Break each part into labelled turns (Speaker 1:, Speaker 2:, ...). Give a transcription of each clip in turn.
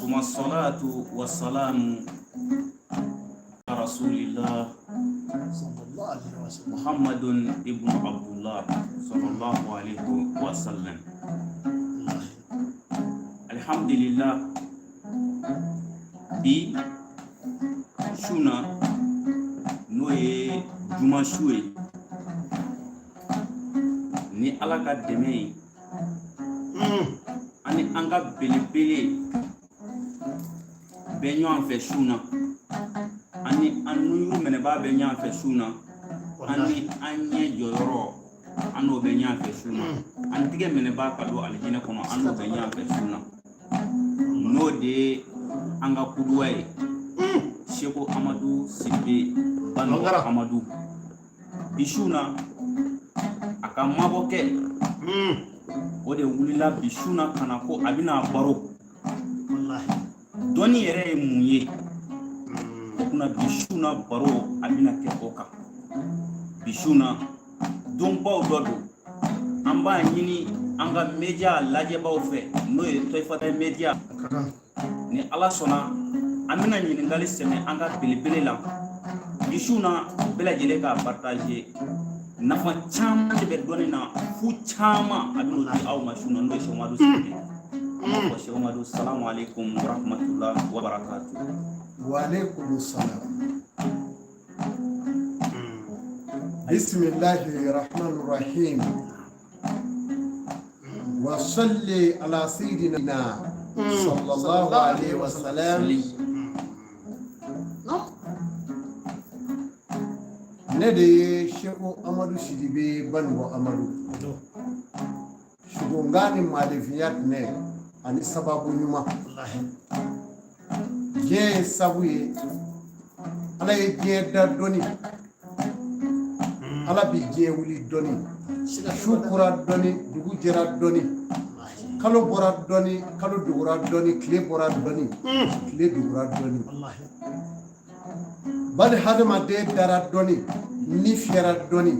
Speaker 1: ثم الصلاة والسلام على رسول الله محمد ابن عبد الله صلى الله عليه وسلم. الحمد لله bi shuna noye juma shuwe ni ala ka dɛmɛ ani an ka belebele bɛ ɲɔgɔn fɛ shuna ani an nuyu mɛnɛba bɛ ɲɔgɔn fɛ shuna ani an ɲɛ jɔyɔrɔ an n'o bɛ ɲɔgɔn fɛ shuna an tigɛ mɛnɛba ka don alijinɛ kɔnɔ an n'o bɛ ɲɔgɔn fɛ shuna n'o de an ka kuduwa ye Seko Amadu Sidibe Bano Amadu bishuna a ka mabɔ kɛ o de wulila bishuna kana ko a bɛna baro dɔnni yɛrɛ ye mun ye o kuna bishuna baro a bɛna kɛ o kan bishuna donbaw dɔ don an b'a ɲini an ka media lajɛbaw fɛ n'o ye Toyifata media ni ala sɔnna an bɛna ɲininkali sɛmɛ an ka belebele la bishuna bɛɛ lajɛlen ka partager nafa caman de bɛ dɔnni na fu caman a bɛna di aw ma shuna n'o ye Seko Amadu Sidibe. Seko Amadu, salamu alaikum wa rahmatullahi wa barakatuh.
Speaker 2: Wa alaikum salam. Bismillahir rahmanir rahim. Wa salli ala sayyidina sallallahu alaihi wa sallam. Ne de ye Seko Amadu Sidibe Bano Amadu. Shugongani malefiyat ne ani sababu nyuma. Diɲɛ sabu ye ala ye diɲɛ da dɔnni ala bi diɲɛ wuli dɔnni su kora dɔnni dugu jɛra dɔnni kalo bɔra dɔnni kalo dugura dɔnni tile bɔra dɔnni tile dugura dɔnni bari hadamaden dara dɔnni ni fiyara dɔnni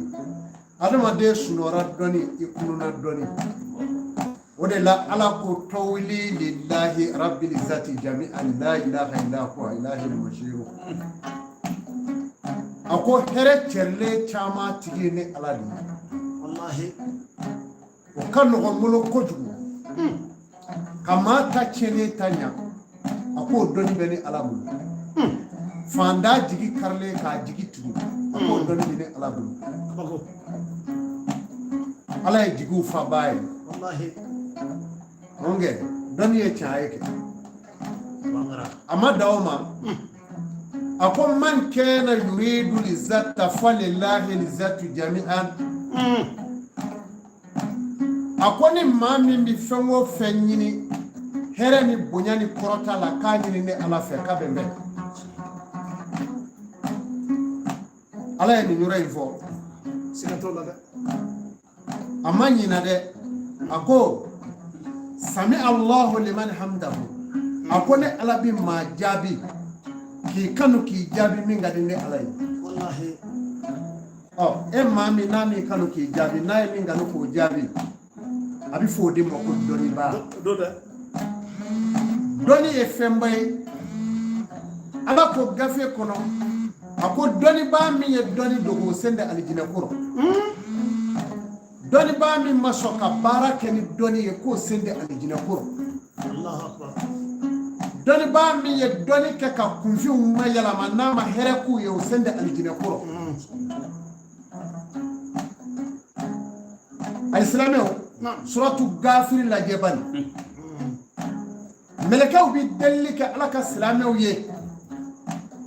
Speaker 2: hadamaden sunɔra dɔnni i kununa dɔnni o de la ala ko tawili lillahi rabbil izzati jami'an la ilaha illa huwa ilahul mashiru ako here cerle chama tigi ne ala di wallahi o kan no mulo kojugu kama ta cene tanya ako doni beni ala bulu fanda jigi karle ka jigi tugu ako doni beni ala bulu ala e jigu fa baye wallahi onge doni ye chaye ke amma dawma ako man kana yuridu lizzata falillahi lizzatu jami'an ako ni mami mi fenwo fenyini here ni bonya ni korota la ka nyini ne ala fe ka bembe ala ni nyura info sinato la de amanyi na de ako sami Allahu liman hamdahu ako ne ala bi ma jabi ki kanu ki jabi min gadi ne ala yi wallahi oh e mami na mi kanu ki jabi na min ganu ko jabi abi fo de mo ko doni ba do da doni e fembay ala ko gafe kono ako doni ba mi e doni dogo sende alijina kuro doni ba mi masoka barake ni doni e ko sende alijina kuro Allahu akbar doni ba mi ye doni ke ka kunfiu mayala manama hereku ye sende alijina kuro al-islamiyya suratu ghafir la jeban melekaw bi dalika ala ka islamiyya ye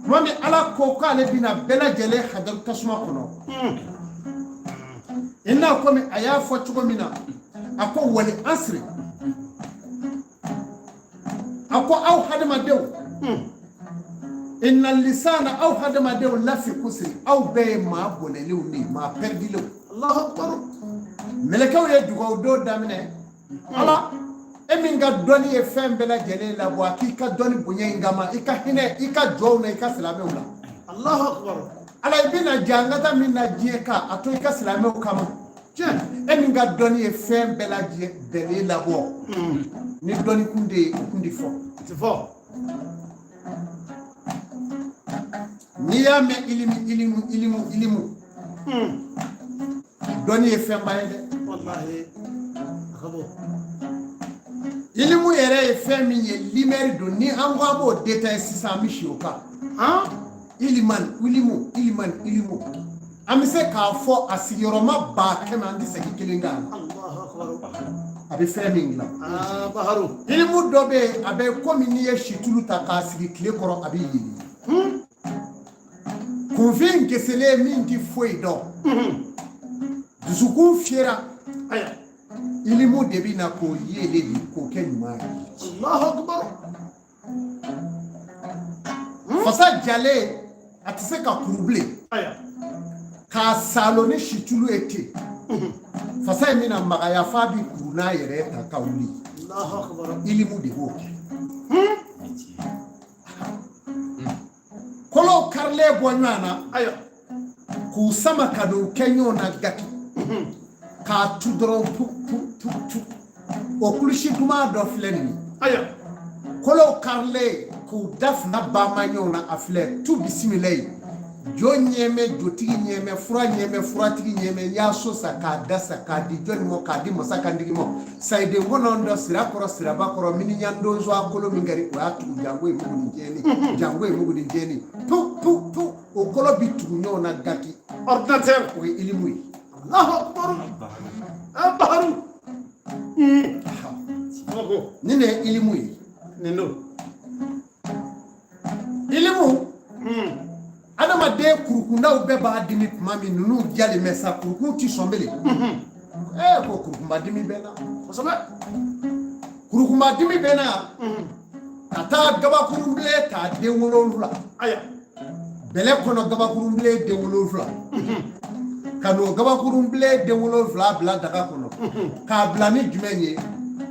Speaker 2: mami ala ko ka le bina bela jele hadal tasma kono inna komi aya fo chugo mina ako wali asri ako aw hadama dew inna lisana aw hadama dew la fi kusri aw be ma boneliw ni ma perdilew Allahu akbar melekaw ye dugaw do damine ala eminga doni e fembela jele la bo akika doni bunye ngama ika hine ika jowna ika salame wala Allahu akbar ala ibina jangata minna jieka ato ika salame kama e min ka dɔnni ye fɛn bɛɛ lajɛlen labɔ ni dɔnni kun de ye o kun ti fɔ n'i y'a mɛn ilimu dɔnni ye fɛnba ye dɛ
Speaker 3: wallahi
Speaker 2: ilimu yɛrɛ ye fɛn min ye limɛri don ni an ko an b'o détail sisan an bɛ si o kan ilimu an bɛ se k'a fɔ a sigiyɔrɔma 100 an tɛ segin kelen kan a bɛ fɛn min dilan ilimu dɔ bɛ yen a bɛ komi n'i ye situlu ta k'a sigi tile kɔrɔ a bɛ yeli kunfin geselen min tɛ foyi dɔn dusukun fiyera ilimu de bɛ na k'o yele de k'o kɛ ɲuman ye
Speaker 3: Allahu akbar
Speaker 2: fasa jalen a tɛ se ka kuru bilen k'a salo ni situlu ye ten fasa in bɛna magaya f'a bɛ kuru n'a yɛrɛ ye ta ka wuli ilimu de b'o kɛ kɔlɔw karilen bɔ ɲɔgɔn na k'u sama ka n'u kɛ ɲɔgɔn na gaki k'a tu dɔrɔn tu o kulusi duman dɔ filɛ nin ye kɔlɔw karilen k'u da fila baama ɲɔgɔn na a filɛ tu bisimila ye jo ɲɛmɛ jotigi ɲɛmɛ fura ɲɛmɛ furatigi ɲɛmɛ n y'a so sa k'a da sa k'a di jɔnni ma k'a di masakandigi ma sayiden kɔnɔ dɔ sira kɔrɔ siraba kɔrɔ miniɲan donso a kolo min kɛri o y'a tugu jango ye mugu ni jɛni jango ye mugu ni jɛni tu o kɔlɔ bi tugu ɲɔgɔn na gaki
Speaker 3: ordinateur
Speaker 2: o ye ilimu ye
Speaker 3: Allahu akbar baharu
Speaker 2: ni ne ye ilimu ye ilimu adamaden kurukundaw bɛɛ b'a dimi tuma min ninnu jalen mɛ sa kurukun ti sɔn bilen ko kurukunba dimi bɛ na
Speaker 3: kosɛbɛ
Speaker 2: kurukunba dimi bɛ na ka taa gabakurun bilen k'a den 7 bɛlɛ kɔnɔ gabakurun bilen den 7 ka n'o gabakurun bilen den 7 bila daga kɔnɔ k'a bila ni jumɛn ye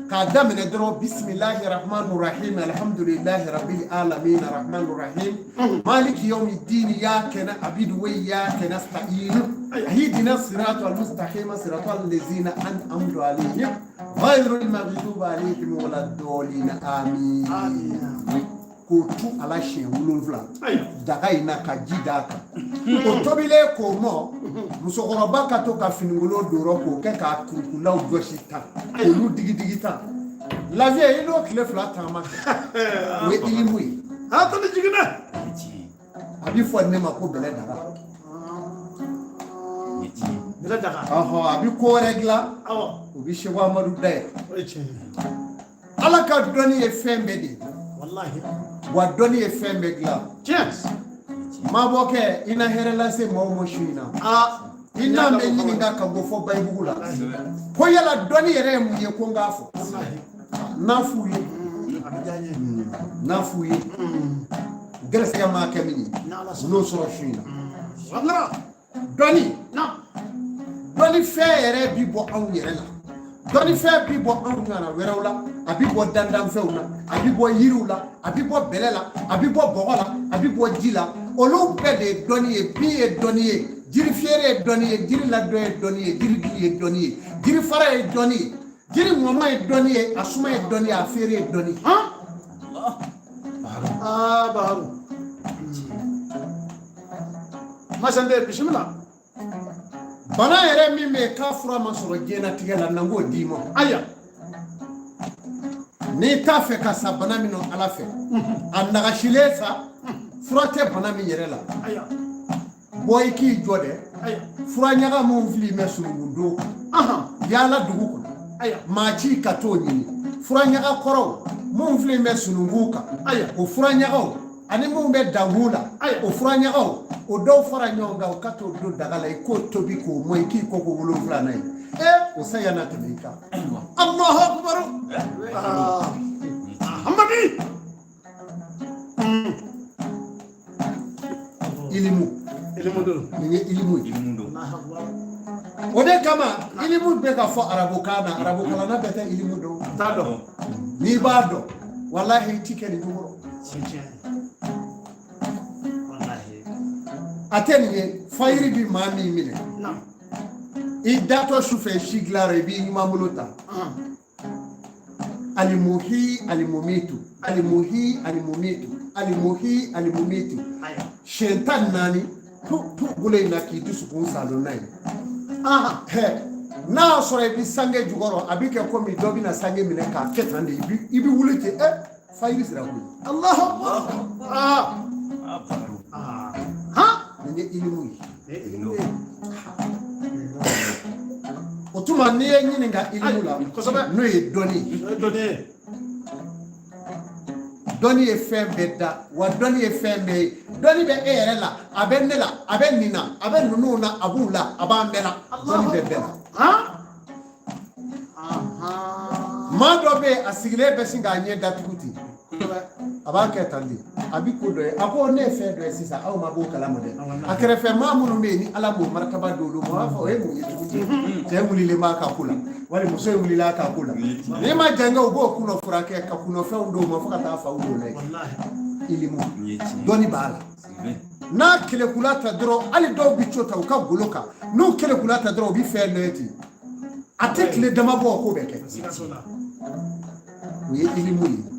Speaker 2: k'a daminɛ dɔrɔn bisimilahi rahmani rahim alhamdulilahi rabbil alamin rahmani rahim maliki yawmi dini iyyaka na'budu wa iyyaka nasta'in ihdina siratal mustaqim siratal ladzina an'amta alaihim ghayril maghdubi alaihim waladdallin amin k'o tu ala siɲɛ 7 daga in na ka ji d'a kan o tobilen k'o mɔ musokɔrɔba ka to ka finikolon don k'o kɛ k'a kurukulaw jɔsi tan k'olu digi tan lafiya i n'o tile 2 taama kɛ o ye ilimu ye
Speaker 3: a to ni jiginna
Speaker 2: a bɛ fɔ ne ma ko bɛlɛ daga a bɛ ko wɛrɛ dilan o bɛ Seku Amadu da ye ala ka dɔnni ye fɛn bɛɛ de ye wa dɔnni ye fɛn bɛɛ dilan mabɔkɛ i na hɛrɛ lase maaw ma su in na i n'a mɛn ɲininka ka bɔ fɔ Bayibugu la ko yala dɔnni yɛrɛ ye mun ye ko n k'a fɔ n'a f'u ye n'a f'u ye gɛrɛsɛgɛ maa kɛ min ye u n'o sɔrɔ su in na dɔnni fɛn yɛrɛ bi bɔ anw yɛrɛ la dɔnni fɛn bi bɔ anw ɲɔgɔnna wɛrɛw la a bi bɔ dandanfɛnw na a bi bɔ yiriw la a bi bɔ bɛlɛ la a bi bɔ bɔgɔ la a bi bɔ ji la olu bɛɛ de ye dɔnni ye bin ye dɔnni ye jiri fiyere ye dɔnni ye jiri ladɔn ye dɔnni ye jiri gili ye dɔnni ye jiri fara ye dɔnni ye jiri ŋɔma ye dɔnni ye a suma ye dɔnni ye a feere ye dɔnni ye
Speaker 3: baharu masande bisimila
Speaker 2: bana yɛrɛ min bɛ k'a fura ma sɔrɔ diɲɛlatigɛ la n'an k'o d'i ma n'i t'a fɛ ka sa bana min na ala fɛ a nagasilen sa fura tɛ bana min yɛrɛ la bɔ i k'i jɔ dɛ fura ɲaga minnu fili mɛ sunukundon yaala dugu kɔnɔ maa ci ka t'o ɲini fura ɲaga kɔrɔw minnu fili mɛ sunukun kan o fura ɲagaw ani minnu bɛ dankun la o fura ɲagaw o dɔw fara ɲɔgɔn kan o ka t'o don daga la i k'o tobi k'o mɔ i k'i kɔ ko 7 ye o saya na tɛmɛ i kan Allahu akbar
Speaker 3: Hamadi
Speaker 2: ilimu nin ye ilimu ye o de kama ilimu bɛ ka fɔ arabukan na arabukalanna bɛɛ tɛ ilimu dɔn n'i b'a dɔn walahi i ti kɛ nin jukɔrɔ a tɛ nin ye fayiri bi maa min minɛ i dato shufe shiglare bi mamuluta alimuhi alimumitu alimuhi alimumitu alimuhi alimumitu shentan nani tu gule na ki tu sukun salo nai he na sore bi sange jugoro abike ko mi dobi na sange mine ka ketande ibi wulite fayri sira ko Allahu akbar ni ilimu otuma ni nyini nga ilimu la no e doni e fembe da wa doni e fembe doni be ere la abenela abenina abenununa abula abambela doni be bela ma do be asigile be singa nye datukuti abanke tandi abiko do ako ne fe do sisa aw mabo kala mode akere fe mamunu me ni ala mo martaba do mo afo e mo yitukuti te mulile maka kula wale muso mulila ka kula ni ma janga ugo kuno furake ka kuno fe ndo mo faka ta fa udo le wallahi ilimu doni bala na kile kulata dro ali do bichota uka goloka no kile kulata dro bi fe leti atekle dama bo ko beke wi ilimu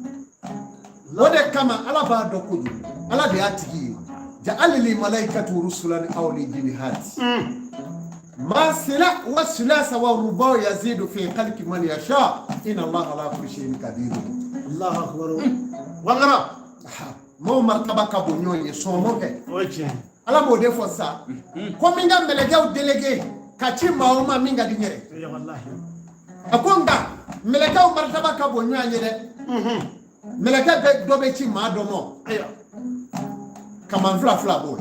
Speaker 2: wode kama ala ba do kudu ala de atigi ja'al li malaikatu rusulan aw li jinihati ma sila wa sulasa wa ruba yazidu fi khalqi man yasha inna allaha ala kulli shay'in qadir Allahu akbar wagara mo martaba ka bo nyoye so mo ke ala mo de fo sa ko minga melege delege ka ci mawma minga di nyere wallahi akonga melege martaba ka bo nyoye de meleka be dobe ci ma domo ayo kama fla bo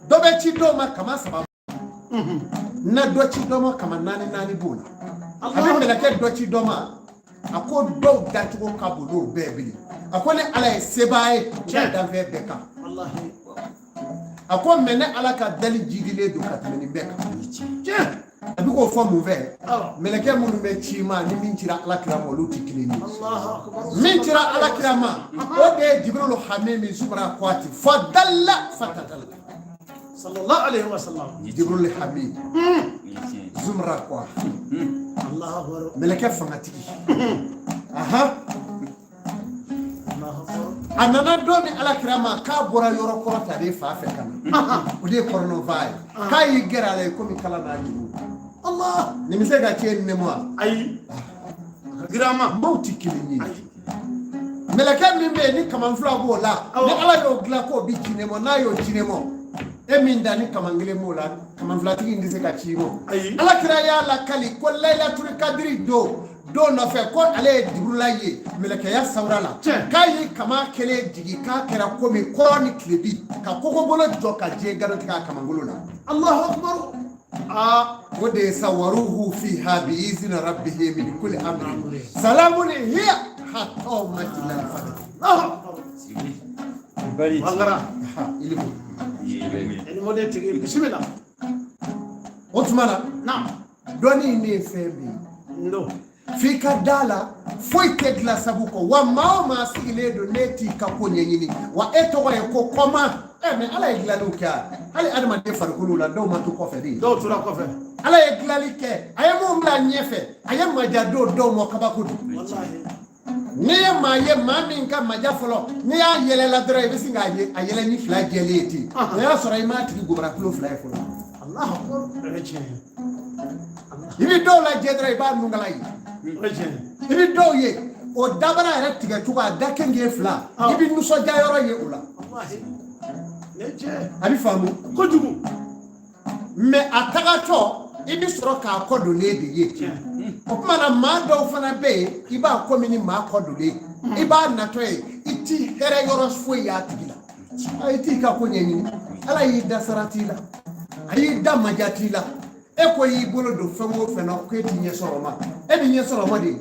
Speaker 2: dobe ci doma kama sababu na do ci doma kama nani bona abi meleka do ci doma ako do dati ko kabulo bebili ako ne ala sebae ja da ve beka wallahi ako mene ala ka dali jigile do katameni beka abi ko fo mu ve meleke munu me chima ni minchira ala kirama luti kilini Allahu akbar minchira ala kirama o de jibril hamimi subra kwati fadalla fatadalla sallallahu alaihi wasallam jibril hamim zumra kwa Allahu akbar meleke fangatiki aha Allahu akbar anana domi ala kirama ka bora yoro korota de fa fe kana o de coronavirus kai gera le komi kala na jibu Allah ni mise ga tie ne mo ai grama mauti kilini melaka mimbe ni kama mfla go la ni ala yo gla ko bi kinemo na yo kinemo e min dani kama ngile mo la kama mfla tigi ndise ka chimo ala kira ya la kali ko lailatul qadri do no fe ko ale dibrulaye melaka ya saurala kai kama kele digi ka kera ko mi ko ni klebi ka koko bolo joka je garanti ka kama nguluna Allahu akbar wode sawaruhu fiha bi izni rabbih min kulli amrin salamun hiya hatta matil fadl bari wangara ili mode tege bismillah otmana na doni ne febi ndo fika dala foi tegla sabuko wa maoma sigile do neti kaponye nyini wa eto wa ko koma me ala iglalu ka hali adama de farkulu la do matu ko fe di do tura ko fe ala iglali ke ayamo mla nyefe ayama jado do mo kabakudu wallahi ne ma ye mami nka maja folo ne ya yele la dre bi singa ye ayele ni fla jeleti ne ya sora imati gobra kulo fla folo allah akbar reche ibi do la jedre ba nungala yi reche ibi do ye o dabara re tiga tuga dakenge fla ibi nuso jayoro ye ula wallahi neje abi famu kojugu me atagato ibi soro ka kodole de ye o kuma na ma do fana be iba komini ma kodole iba nato e iti here yoro fo ya tigila iti ka ko nyenyi ala yi dasaratila ayi da majatila e ko yi bolo do fengo fena ko eti nyesoro ma e bi nyesoro ma de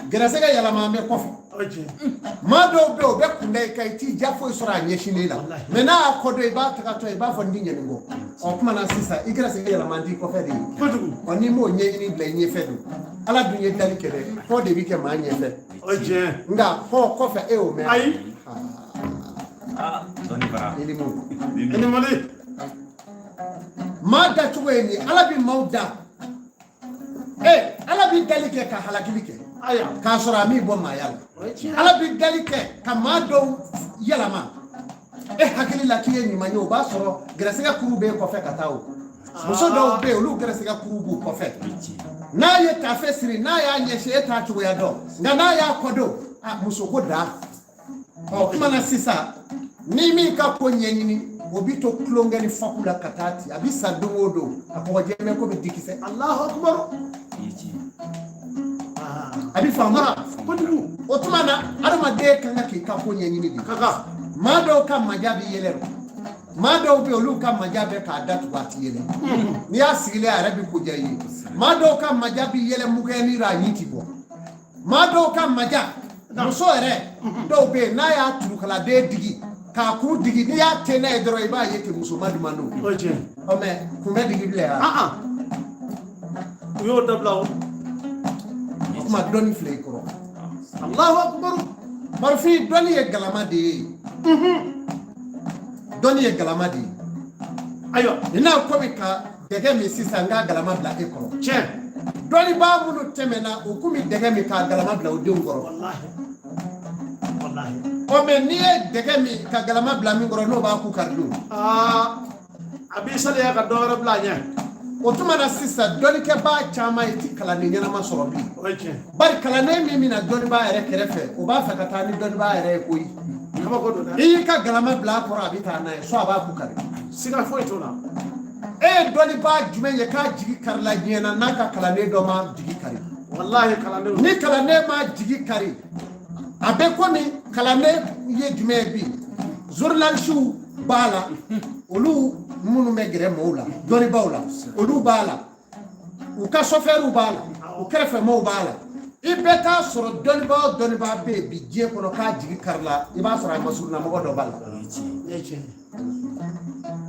Speaker 2: grâce ga yala ma me kofi ma do be o be kunde kai ti jafo sora nyeshini la mena akodo e ba taka to e ba fo ndi nyengo o kuma na sisa i grâce ga yala ma ndi ko fe de oni mo nyeni bla nye fe do ala dunye dali kede ko de bi ke ma nye fe nga ho ko fe e o me ai doni bara eni mo ma da cogo ye nin ala bi maaw da ala bi dali kɛ ka halakili kɛ k'a sɔrɔ a m'i bɔ maaya la ala bi dali kɛ ka maa dɔw yɛlɛma hakili la k'i ye ɲuman ye o b'a sɔrɔ gɛrɛsɛgɛ kuru b'e kɔfɛ ka taa o muso dɔw bɛ yen olu gɛrɛsɛgɛ kuru b'u kɔfɛ n'a ye tafe siri n'a y'a ɲɛsin e t'a cogoya dɔn nka n'a y'a kɔdon muso ko da kuma na sisan ni min ka ko ɲɛɲini o bi to tulonkɛ ni faku la ka taa ten a bi sa don o don a kɔgɔjɛmɛ ko bɛ dikisɛ Alahu Akbar a bi faamu kojugu o tuma na adamaden kan ka k'i ka ko ɲɛɲini de maa dɔw ka maja bi yɛlɛ maa dɔw bɛ olu ka maja bɛ k'a datugu a ti yɛlɛ n'i y'a sigilen a yɛrɛ bi koja i ye maa dɔw ka maja bi yɛlɛ mugɛni ra a ɲi ti bɔ maa dɔw ka maja muso yɛrɛ dɔw bɛ yen n'a y'a turukaladen digi k'a kuru digi n'i y'a ten n'a ye dɔrɔn i b'a ye ten muso ma duman don mɛ kun bɛ digi bilen ya
Speaker 3: u y'o dabila o
Speaker 2: kuma dɔnni filɛ i kɔrɔ
Speaker 3: Allahu Akbar
Speaker 2: barifin dɔnni ye galama de ye dɔnni ye galama de ye
Speaker 3: ayiwa
Speaker 2: i n'a komi ka dɛgɛ min sisan n k'a galama bila e kɔrɔ
Speaker 3: tiɲɛ
Speaker 2: dɔnni baa minnu tɛmɛna u kun bɛ dɛgɛ min k'a galama bila u denw kɔrɔ mɛ n'i ye dɛgɛ min ka galama bila min kɔrɔ n'o b'a ku kari don
Speaker 3: a b'i saliya ka dɔ wɛrɛ bila a ɲɛ
Speaker 2: o tuma na sisan dɔnnikɛbaa caman i ti kalanden ɲɛnama sɔrɔ bilen
Speaker 3: o ye tiɲɛ
Speaker 2: bari kalanden min bɛna dɔnnibaa yɛrɛ kɛrɛfɛ o b'a fɛ ka taa ni dɔnnibaa yɛrɛ ye koyi
Speaker 3: kabako don dɛ
Speaker 2: i y'i ka galama bila a kɔrɔ a bɛ taa n'a ye so a b'a ku kari
Speaker 3: siga foyi t'o la
Speaker 2: e ye dɔnnibaa jumɛn ye k'a jigi karila diɲɛ na n'a ka kalanden dɔ ma jigi kari
Speaker 3: wallahi kalandenw
Speaker 2: ni kalanden ma jigi kari a bɛ komi kalanden ye jumɛn ye bi journalisiw b'a la olu minnu bɛ gɛrɛ mɔɔw la dɔnnibaaw la olu b'a la u ka chauffeur b'a la u kɛrɛfɛ mɔɔw b'a la i bɛ taa sɔrɔ dɔnnibaa o dɔnnibaa bɛ yen bi diɲɛ kɔnɔ k'a jigi kari la i b'a sɔrɔ a masuruna mɔgɔ dɔ b'a la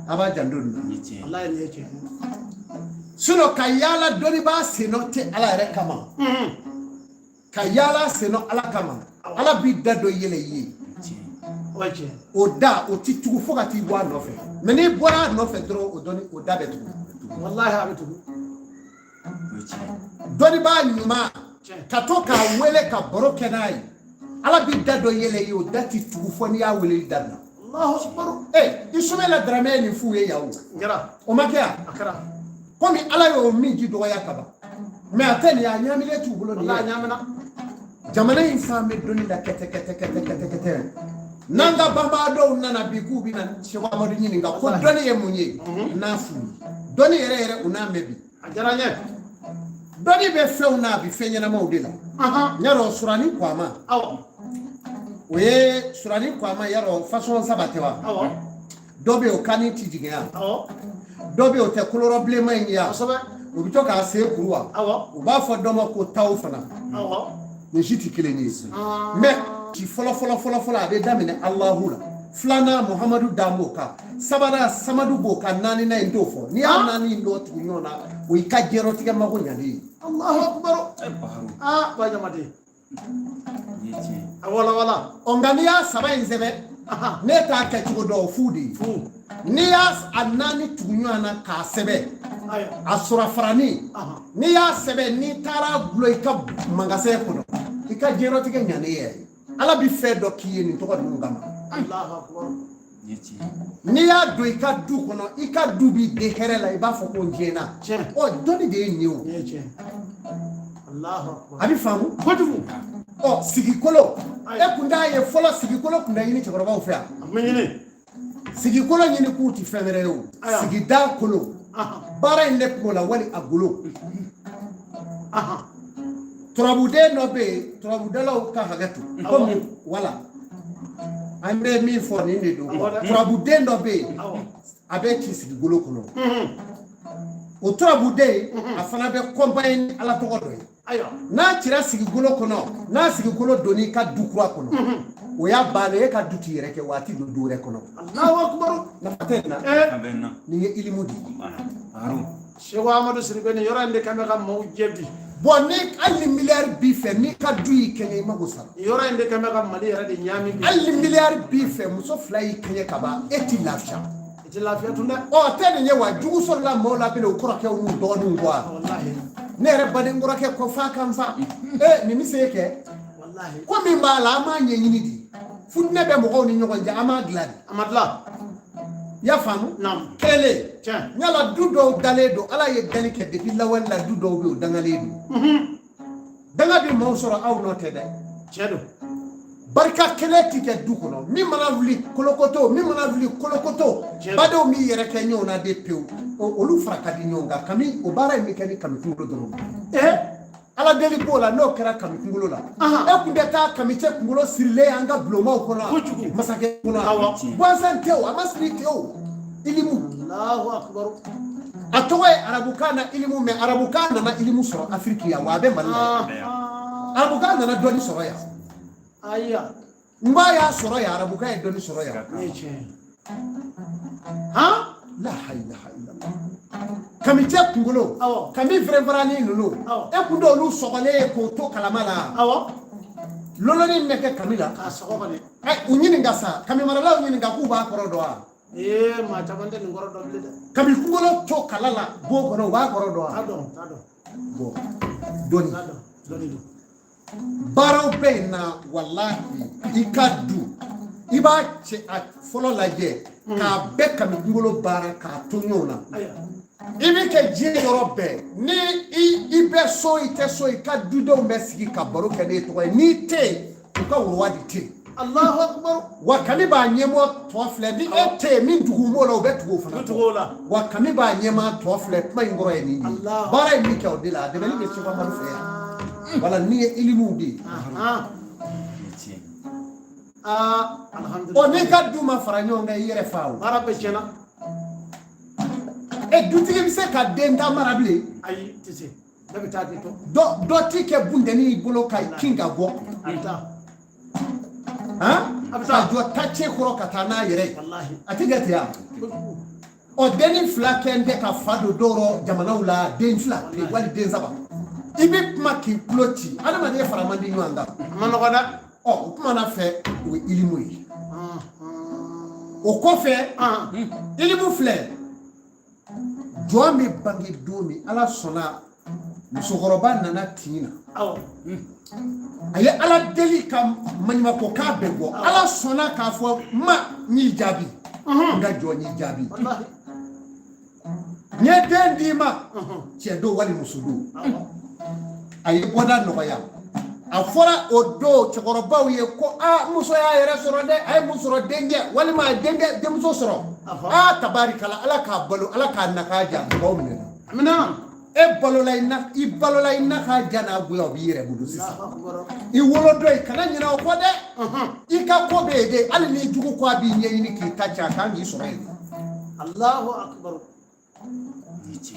Speaker 2: a b'a janto nin na
Speaker 3: wallahi nin ye tiɲɛ
Speaker 2: sinon ka yaala dɔnnibaa sennɔ tɛ ala yɛrɛ kama ka yaala sennɔ ala kama ala b'i da dɔ yɛlɛ i ye
Speaker 3: o ye tiɲɛ
Speaker 2: o da o ti tugu fo ka t'i bɔ a nɔfɛ mɛ n'i bɔra a nɔfɛ dɔrɔn o da bɛ tugu
Speaker 3: wallahi a bɛ tugu
Speaker 2: dɔnnibaa ɲuman ka to k'a wele ka baro kɛ n'a ye ala b'i da dɔ yɛlɛ i ye o da ti tugu fo n'i y'a weleli dabila
Speaker 3: Allahu Akbar
Speaker 2: i Sumala Daramɛ ye nin f'u ye yan o
Speaker 3: kɛra
Speaker 2: o ma kɛ yan
Speaker 3: a kɛra
Speaker 2: komi ala y'o min ji dɔgɔya ka ban mɛ a tɛ nin ye a ɲaaminen t'u bolo nin
Speaker 3: wallahi
Speaker 2: ye
Speaker 3: ɲamina
Speaker 2: jamana in fan bɛ dɔnni la kɛtɛ n'an ka banbaa dɔw nana bi k'u bɛ na Seku Amadu ɲininka ko dɔnni ye mun ye n'a f'u ye dɔnni yɛrɛ u n'a mɛn bi
Speaker 3: a diyara n ye
Speaker 2: dɔnni bɛ fɛnw na a bɛ fɛn ɲɛnamaw de la yarɔ surani kwama
Speaker 3: awɔ
Speaker 2: o ye surani kwama yarɔ fasɔn saba tɛ wa
Speaker 3: awɔ
Speaker 2: dɔ bɛ yen o kani ti jiginya
Speaker 3: awɔ
Speaker 2: dɔ bɛ yen o tɛ kolorɔ bilenman in ye yan
Speaker 3: kosɛbɛ
Speaker 2: o bɛ to k'a se kuru wa
Speaker 3: awɔ
Speaker 2: u b'a fɔ dɔ ma ko taw fana
Speaker 3: awɔ
Speaker 2: nin si tɛ kelen ye mɛ ci fɔlɔ a bɛ daminɛ Alahu la filanan Muhamadu dan b'o kan sabanan Samadu b'o kan naaninan in t'o fɔ n'i y'a naani in dɔ tugu ɲɔgɔn na o y'i ka diɲɛlatigɛ mago ɲalen ye
Speaker 3: Allahu Akbar ba jamaden a wala
Speaker 2: nka n'i y'a saba in sɛbɛn ne t'a kɛ cogo dɔn o fu de ye n'i y'a a naani tugu ɲɔgɔn na k'a sɛbɛn a surafarani n'i y'a sɛbɛn n'i taara gulɔ i ka magasin kɔnɔ i ka diɲɛlatigɛ ɲalen ye ala bi fɛn dɔ k'i ye nin tɔgɔ ninnu kama
Speaker 3: Allahu Akbar
Speaker 2: n'i y'a don i ka du kɔnɔ i ka du b'i den hɛrɛ la i b'a fɔ ko n diɲɛna dɔnni de ye nin ye o
Speaker 3: Allahu Akbar
Speaker 2: a bɛ faamu kojugu sigikolo e kun t'a ye fɔlɔ sigikolo kun tɛ ɲini cɛkɔrɔbaw fɛ yan
Speaker 3: min ɲini
Speaker 2: sigikolo ɲini k'u ti fɛn wɛrɛ ye o sigida kolo baara in de kun la wali a golo turabuden dɔ bɛ yen turabudalaw ka hakɛ to komi wala an bɛ min fɔ nin de don turabuden dɔ bɛ yen a bɛ ci sigikolo kɔnɔ o turabuden a fana bɛ kɔnpanye ni ala tɔgɔ dɔ ye n'a cira sigikolo kɔnɔ n'a sigikolo donn'i ka du kura kɔnɔ o y'a bannen e ka du t'i yɛrɛ kɛ waati don du wɛrɛ kɔnɔ
Speaker 3: Allahu Akbar
Speaker 2: nafa tɛ nin na nin ye ilimu de ye
Speaker 3: Seku Amadu Sidibe nin yɔrɔ in de kan bɛ ka maaw jɛ bi
Speaker 2: bon ni hali ni miliyari b'i fɛ n'i ka du y'i kɛɲɛ i mago sara
Speaker 3: yɔrɔ in de kan bɛ ka Mali yɛrɛ de ɲaami bi
Speaker 2: hali ni miliyari b'i fɛ muso fila y'i kɛɲɛ ka ban e t'i lafiya
Speaker 3: ite lafiya tunda
Speaker 2: o tani ye wa jugu so la mo la bele o koro ke o mu do nu kwa
Speaker 3: wallahi
Speaker 2: ne re bade ngoro ke ko fa kan fa ni mi se ke
Speaker 3: wallahi
Speaker 2: ko min ba la ma nye nyini di funne be mo ko ni nyogo ja ama gladi
Speaker 3: amadla
Speaker 2: ya famu
Speaker 3: nam
Speaker 2: kele
Speaker 3: tiens
Speaker 2: nyala dudo dale do ala ye dani ke depuis la wala dudo be o dangale du danga bi mo soro aw no tede
Speaker 3: cedo
Speaker 2: barka kele ti ke du kono mi mana vuli kolokoto bado mi yere ke nyona de pew o lu fraka di nyonga kami o bara mi kani kami kungulo do ala deli bola no kera kami kungulo la e kunde ta kami che kungulo sirle anga bloma ko na masake kuna bwansan teo amasri teo ilimu
Speaker 3: Allahu akbar
Speaker 2: atowe arabukana ilimu me arabukana na ilimu soro afrika wa be malla arabukana na doni soro ya
Speaker 3: aya
Speaker 2: mbaya soro ya arabukana doni soro ya
Speaker 3: neche ha
Speaker 2: la ilaha illallah kami che kungulo kami vremvrani nunu e kundo lu sogale ko to kalamala lolo ni meke kamila
Speaker 3: ka sogale
Speaker 2: unyini ngasa kami marala unyini ngakuba korodoa
Speaker 3: ma tabande ni ngoro do blede
Speaker 2: kami kungulo to kalala bo kono wa korodoa
Speaker 3: tado
Speaker 2: bo doni
Speaker 3: do
Speaker 2: baraw be na wallahi ikadu iba che a folo laje ka be kami kungulo bara ka to nyona
Speaker 3: aya
Speaker 2: ibi ke je yorobe ni ibe so ite so ikadu do mesigi ka baro ke ne to ni te ka wurwa di te
Speaker 3: Allahu akbar
Speaker 2: wa kami ba nyemo tofle di ete min dugumo la obetugo fana
Speaker 3: tugola
Speaker 2: wa kami ba nyema tofle kuma ngoro e ni bara mi ke odila de beli be ci fa maru fe wala ni ilimu di
Speaker 3: alhamdulillah
Speaker 2: o ne kaddu ma faranyo nga yere faaw
Speaker 3: arabe cena
Speaker 2: e dutigi bi se ka denta marable
Speaker 3: ay tisi dabe tati to
Speaker 2: do tike bundeni bolo kay kinga go
Speaker 3: anta
Speaker 2: abta jo tache koro katana yere
Speaker 3: wallahi
Speaker 2: atigati ya o deni flakende ka fado doro jamanawla den fla e wali den zaba ibi kuma ki ploti adama de faramandi nyanda
Speaker 3: man goda
Speaker 2: o kuma na fe o ilimu yi o ko fe ilimu fle jo mi bangi domi ala sona musokoroba nana tina aye ala deli ka manyima ko ka bego ala sona ka fo ma ni jabi nga jo ni jabi
Speaker 3: wallahi
Speaker 2: nye dendi ma che do wali musudu aye boda no ya afora odo chekoroba wiye ko muso ya yere soro de ay musoro denge wali ma denge de muso soro tabarikala ala ka balu ala ka nakaja ko minena
Speaker 3: amina
Speaker 2: e balola ina ka jana buya bi yere budu sisa I wolo do e kana nyina ko de I ka ko be de ali ni jugu ko bi nyini ki tacha kan yi sore
Speaker 3: Allahu akbar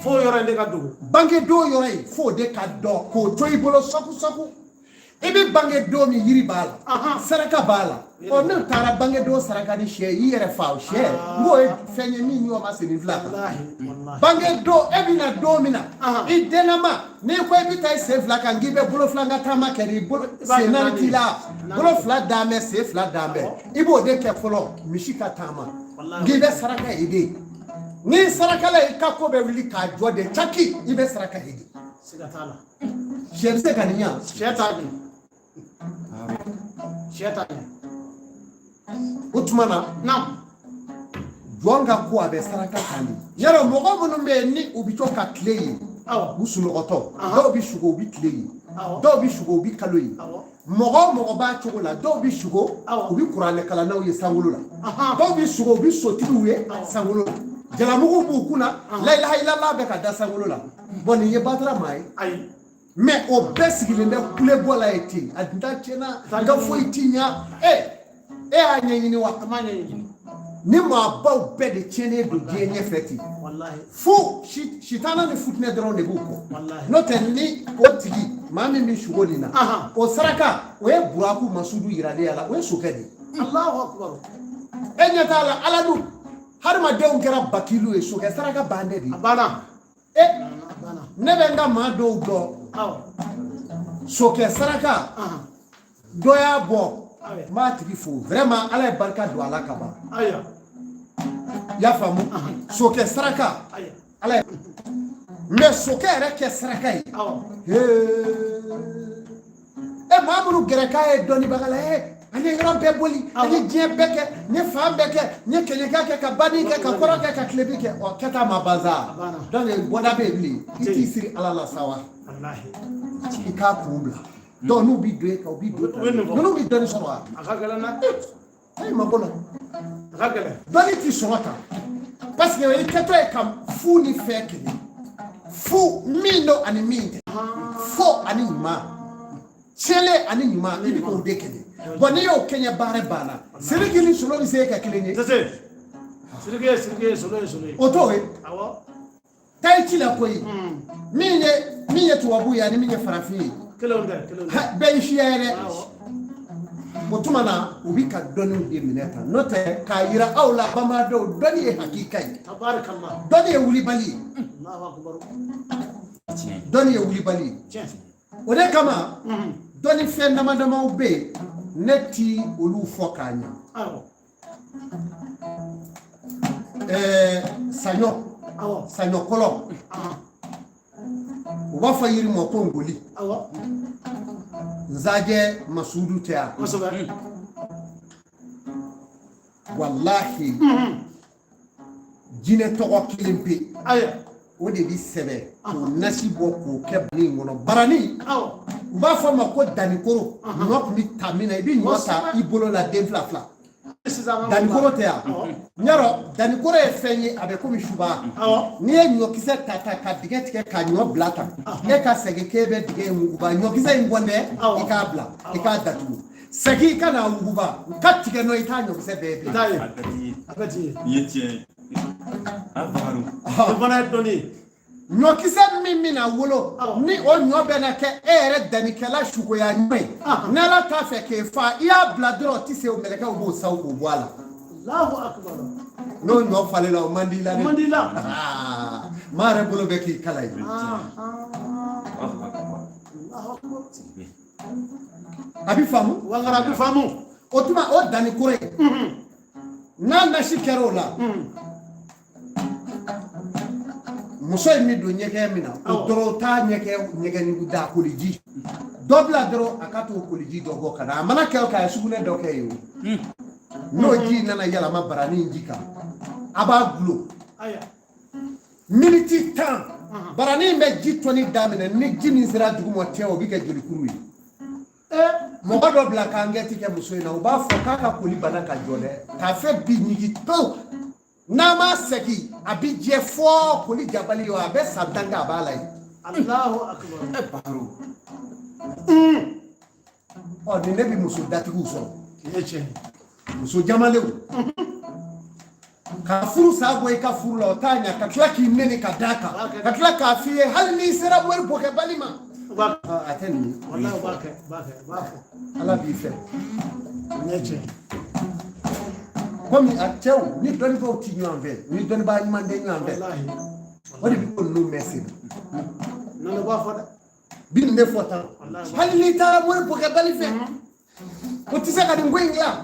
Speaker 3: fo yore de ka do
Speaker 2: bange do yore fo de ka do ko toy bolo saku ibi bange do mi yiri bala saraka bala o ne tara bange do saraka ni she yere fa she mo e fenye mi nyo ma se ni vla
Speaker 3: wallahi
Speaker 2: bange do ebina do mina I denama ni ko ebi tay se vla kan gibe bolo flanga tama keri bolo se nan tila bolo fla dame se fla dame ibo de ke folo mishika tama gibe saraka ide ni saraka la ka ko be wili ka jode chaki ibe saraka ide
Speaker 3: sigatala
Speaker 2: shemse kaninya
Speaker 3: shetani
Speaker 2: utmana
Speaker 3: nam
Speaker 2: jonga ko abe saraka kali yaro mogo munu be ni ubito ka klei usulo oto do bi shugo bi klei do bi shugo bi kaloi mogo ba chogola do bi shugo ubi qur'an kala na uye sangulula do bi shugo bi sotiwe sangulula jala mugo bu kuna la ilaha illallah be ka da sangulula boni ye batra mai
Speaker 3: ay
Speaker 2: mais o besigile nde kule bola eti adinda chena ga fo itinya anya yini wa
Speaker 3: amanya yini
Speaker 2: ni ma baw be de chene do die nye feti
Speaker 3: wallahi
Speaker 2: fu shitana ni futne dron de buko
Speaker 3: wallahi
Speaker 2: no tenni o tigi mami mi shugoli na o saraka o e buraku masudu irade ala o e sokedi
Speaker 3: Allahu akbar
Speaker 2: enya tala ala du har ma de on kera bakilu e soke saraka bande di
Speaker 3: abana
Speaker 2: nebe nga ma do soke saraka doya bo ma tigi fo vraiment ala barka do ala kaba
Speaker 3: aya
Speaker 2: y'a faamu sokɛ saraka ala ye mais sokɛ yɛrɛ kɛ saraka ye maa minnu gɛrɛ k'a ye dɔnnibaga la an ye yɔrɔ bɛɛ boli an ye diɲɛ bɛɛ kɛ n ye fan bɛɛ kɛ n ye kelekan kɛ ka banni kɛ ka kɔrɔ kɛ ka tilebi kɛ kɛ taa ma banza donc bɔda bɛ yen bilen i t'i siri ala la sa wa i k'a kun bila donc n'u b'i don e kan u b'i don n'u b'i dɔnni sɔrɔ wa
Speaker 3: a ka gɛlɛn na
Speaker 2: ayi ma bɔ la
Speaker 3: a ka gɛlɛn
Speaker 2: dɔnni t'i sɔrɔ tan parce que i kɛtɔ ye ka fu ni fɛn kelen fu min don ani min tɛ fo ani ɲuman tiɲɛlen ani ɲuman i bɛ k'o de kelen bon n'i y'o kɛɲɛ baara banna siriki ni solo bɛ se ka kelen ye
Speaker 3: siriki ye solo ye
Speaker 2: o t'o ye tayi ci la koyi min ye tubabu ye ani min ye farafin ye
Speaker 3: kelenw tɛ
Speaker 2: bɛɛ ye siya ye dɛ o tuma na u bi ka dɔnniw de minɛ tan n'o tɛ k'a yira aw la bamaadɔw dɔnni ye hakika ye dɔnni ye wulibali ye dɔnni ye wulibali ye o de kama dɔnni fɛn dama damaw bɛ yen ne ti olu fɔ k'a ɲa saɲɔ kɔlɔ u b'a fɔ yiri ma ko ngoli nzajɛ masudu tɛ yan wallahi jinɛ tɔgɔ kelen pe o de bi sɛbɛn k'o nasi bɔ k'o kɛ bani in kɔnɔ barani u b'a fɔ a ma ko danikoro ɲɔ tun bɛ ta min na i bɛ ɲɔ ta i bolo la den fila fila danikoro tɛ yan ɲarɔ danikoro ye fɛn ye a bɛ komi suba n'i ye ɲɔkisɛ ta ka dingɛ tigɛ ka ɲɔ bila tan e ka segin k'e bɛ dingɛ in wuguba ɲɔkisɛ in gɔndɛ i k'a bila i k'a datugu segin i ka na wuguba ka tigɛ nɔ i t'a ɲɔkisɛ bɛɛ bila
Speaker 3: a bɛ ti ye
Speaker 1: tiɲɛ a faru
Speaker 3: o fana ye dɔnni ye
Speaker 2: ɲɔkisɛ min bɛna wolo ni o ɲɔ bɛna kɛ e yɛrɛ dannikɛla sukoya ɲɔ ye ni ala t'a fɛ k'e fa i y'a bila dɔrɔn o tɛ se o mɛlɛkɛw b'o saw k'o bɔ a la
Speaker 3: Allahu akbar
Speaker 2: n'o ɲɔ falen la o man di la dɛ
Speaker 3: man di la
Speaker 2: maa yɛrɛ bolo bɛ k'i kala ye a bɛ faamu
Speaker 3: wangara a bɛ faamu
Speaker 2: o tuma o dannikoro ye n'a nasi kɛra o la muso in bɛ don ɲɛgɛn min na o dɔrɔn t'a ɲɛgɛn da koliji dɔ bila dɔrɔn a ka t'o koliji dɔ bɔ ka na a mana kɛ o kɛ a ye sugunɛ dɔ kɛ yen o n'o ji nana yɛlɛma barani in ji kan a b'a gulo miniti 10 barani in bɛ ji tɔni daminɛ ni ji min sera duguma tɛ o bɛ kɛ jolikuru ye mɔgɔ dɔ bila k'angɛti kɛ muso in na u b'a fɔ k'a ka koli bana ka jɔ dɛ k'a fɛ bi ɲigi pewu n'a ma segin a bi jɛ fɔ koli jabali ye a bɛ san 10 kɛ a b'a la ye
Speaker 3: Allahu akbar
Speaker 2: nin ne bi muso datigiw sɔrɔ
Speaker 3: i ye tiɲɛ
Speaker 2: muso jamalenw ka furu sa bɔ i ka furu la o t'a ɲɛ ka tila k'i nɛni ka d'a kan ka tila k'a f'i ye hali n'i sera wari bɔkɛ bali ma a tɛ nin ye
Speaker 3: wallahi b'a kɛ
Speaker 2: ala b'i fɛ
Speaker 3: i ye tiɲɛ
Speaker 2: komi a cɛw ni dɔnnibaw ti ɲɔgɔn fɛ ni dɔnnibaa ɲuman tɛ ɲɔgɔn fɛ o de bi ko ninnu mɛn sen
Speaker 3: nana b'a fɔ dɛ
Speaker 2: bi nin bɛ fɔ tan hali n'i taara wari bɔkɛ bali fɛ o tɛ se ka nin ko in dilan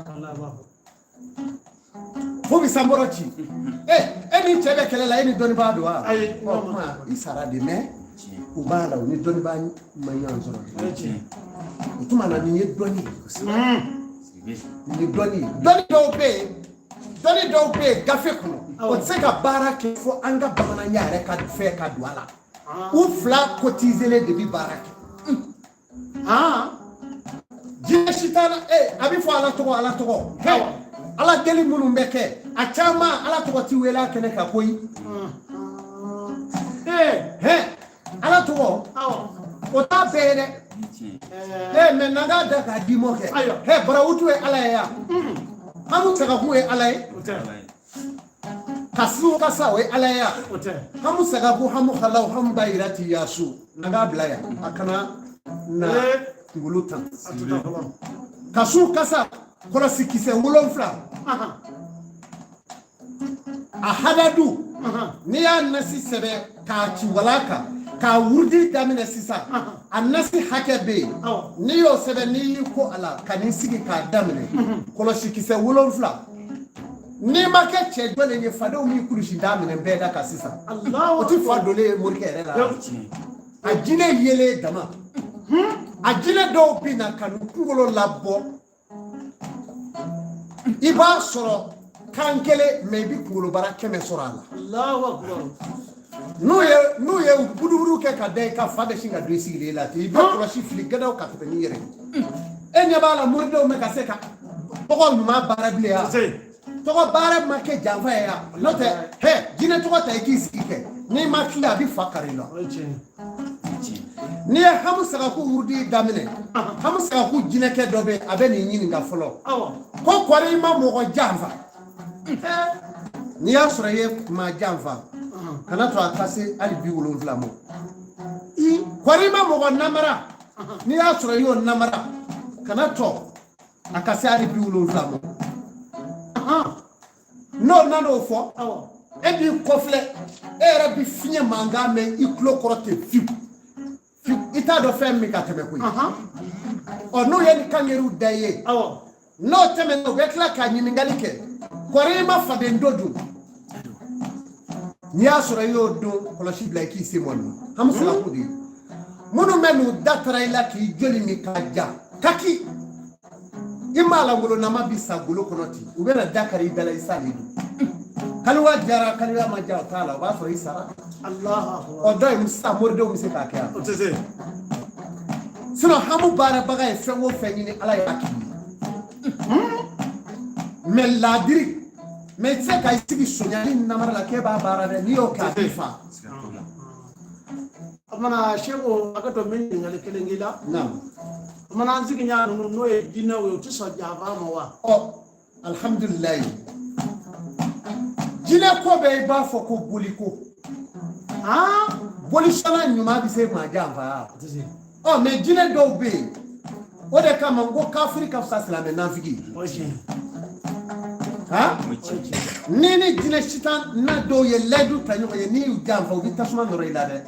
Speaker 2: fo bi sankɔrɔ ci e ni cɛ bɛ kɛlɛ la e ni dɔnnibaa don wa ɔ kuma i sara de mɛ u b'a la o ni dɔnnibaa ma ɲɔgɔn sɔrɔ o tuma na nin ye dɔnni ye nin ye dɔnni ye dɔnni dɔw bɛ yen gafe kɔnɔ o tɛ se ka baara kɛ fo an ka bamananya yɛrɛ ka fɛn ka don a la u fila cotiselen de bɛ baara kɛ diɲɛ si t'a la a bɛ fɔ ala tɔgɔ ala deli minnu bɛ kɛ a caman ala tɔgɔ ti wele a kɛnɛ kan koyi ala tɔgɔ o t'a bɛɛ ye dɛ mɛ n'an k'a da k'a di mɔ kɛ barawutu ye ala ye yan hamu sagakun ye ala ye kasiw kasa o ye ala ye yan hamu sagakun hamu halaw hamu b'a yira ti yasu n'an k'a bila yan a kana na kunkolo tan kasiw kasa kɔlɔsi kisɛ 7 a hadadu n'i y'a nasi sɛbɛ k'a ci wala kan k'a wurudi daminɛ sisan a nasi hakɛ bɛ yen n'i y'o sɛbɛn n'i y'i ko a la ka n'i sigi k'a daminɛ kɔlɔsi kisɛ 7 ni ma kɛ cɛ jɔlen ye fadenw m'i kulusi da minɛ bɛɛ da kan sisan o ti fa dolen ye morikɛ yɛrɛ la a jinɛ yelen dama a jinɛ dɔw bɛ na ka n'u kunkolo labɔ i b'a sɔrɔ kan kelen mais i bɛ kunkolobara 100 sɔrɔ a la n'u ye budubudu kɛ ka da i ka fa bɛ sin ka don i sigilen la ten i bɛ kɔlɔsi fili gadaw ka tɛmɛ n'i yɛrɛ ye e ɲɛ b'a la moridenw bɛ ka se ka tɔgɔ ɲuman baara bilen ya tɔgɔ baara ma kɛ janfa ye ya n'o tɛ jinɛ tɔgɔ ta i k'i sigi kɛ n'i ma tile a bɛ fa kari la n'i ye hamu sagaku wurudi daminɛ hamu sagaku jinɛkɛ dɔ bɛ a bɛ nin ɲininka fɔlɔ ko kɔri i ma mɔgɔ janfa n'i y'a sɔrɔ i ye maa janfa kana to a ka se hali 70 ma kɔri i ma mɔgɔ namara n'i y'a sɔrɔ i y'o namara kana to a ka se hali 70 ma n'o nan'o fɔ e b'i kɔfilɛ e yɛrɛ bɛ fiɲɛ mankan mɛn i tulo kɔrɔ ten fiwu i t'a dɔn fɛn min ka tɛmɛ koyi n'u ye nin kankɛriw da i ye n'o tɛmɛna u bɛ tila ka ɲininkali kɛ kɔri i ma faden dɔ dun n'i y'a sɔrɔ i y'o don kɔlɔsi bila i k'i se mɔni hamu sagaku de ye minnu bɛ n'u da tara i la k'i joli min k'a ja kaki i m'a langolo nama bi sa golo kɔnɔ ten u bɛna da kari i bɛɛ la i salen don kaliwa jara kaliwa ma ja o t'a la o b'a sɔrɔ i sara dɔ ye sisan moridenw bɛ se k'a kɛ yan sinon hamu baarabaga ye fɛn o fɛn ɲini ala y'a k'i ye mais laadiri mais i tɛ se ka i sigi soɲali namara la k'e b'a baara dɛ n'i y'o kɛ a b'i fa
Speaker 3: o mana Seku a ka to min ɲininkali kelen k'i la o mana an sigi ɲa ninnu n'o ye jinɛw ye u tɛ sɔn janfa ma wa
Speaker 2: alhamdulilayi jinɛ ko bɛ i b'a fɔ ko boliko bolisɔnna ɲuman bɛ se maa janfa mais jinɛ dɔw bɛ yen o de kama n ko kafiri ka fisa silamɛ nafigi ni jinɛ sitan na dɔw ye layidu ta ɲɔgɔn ye n'i y'u janfa u bɛ tasuma nɔrɔ i la dɛ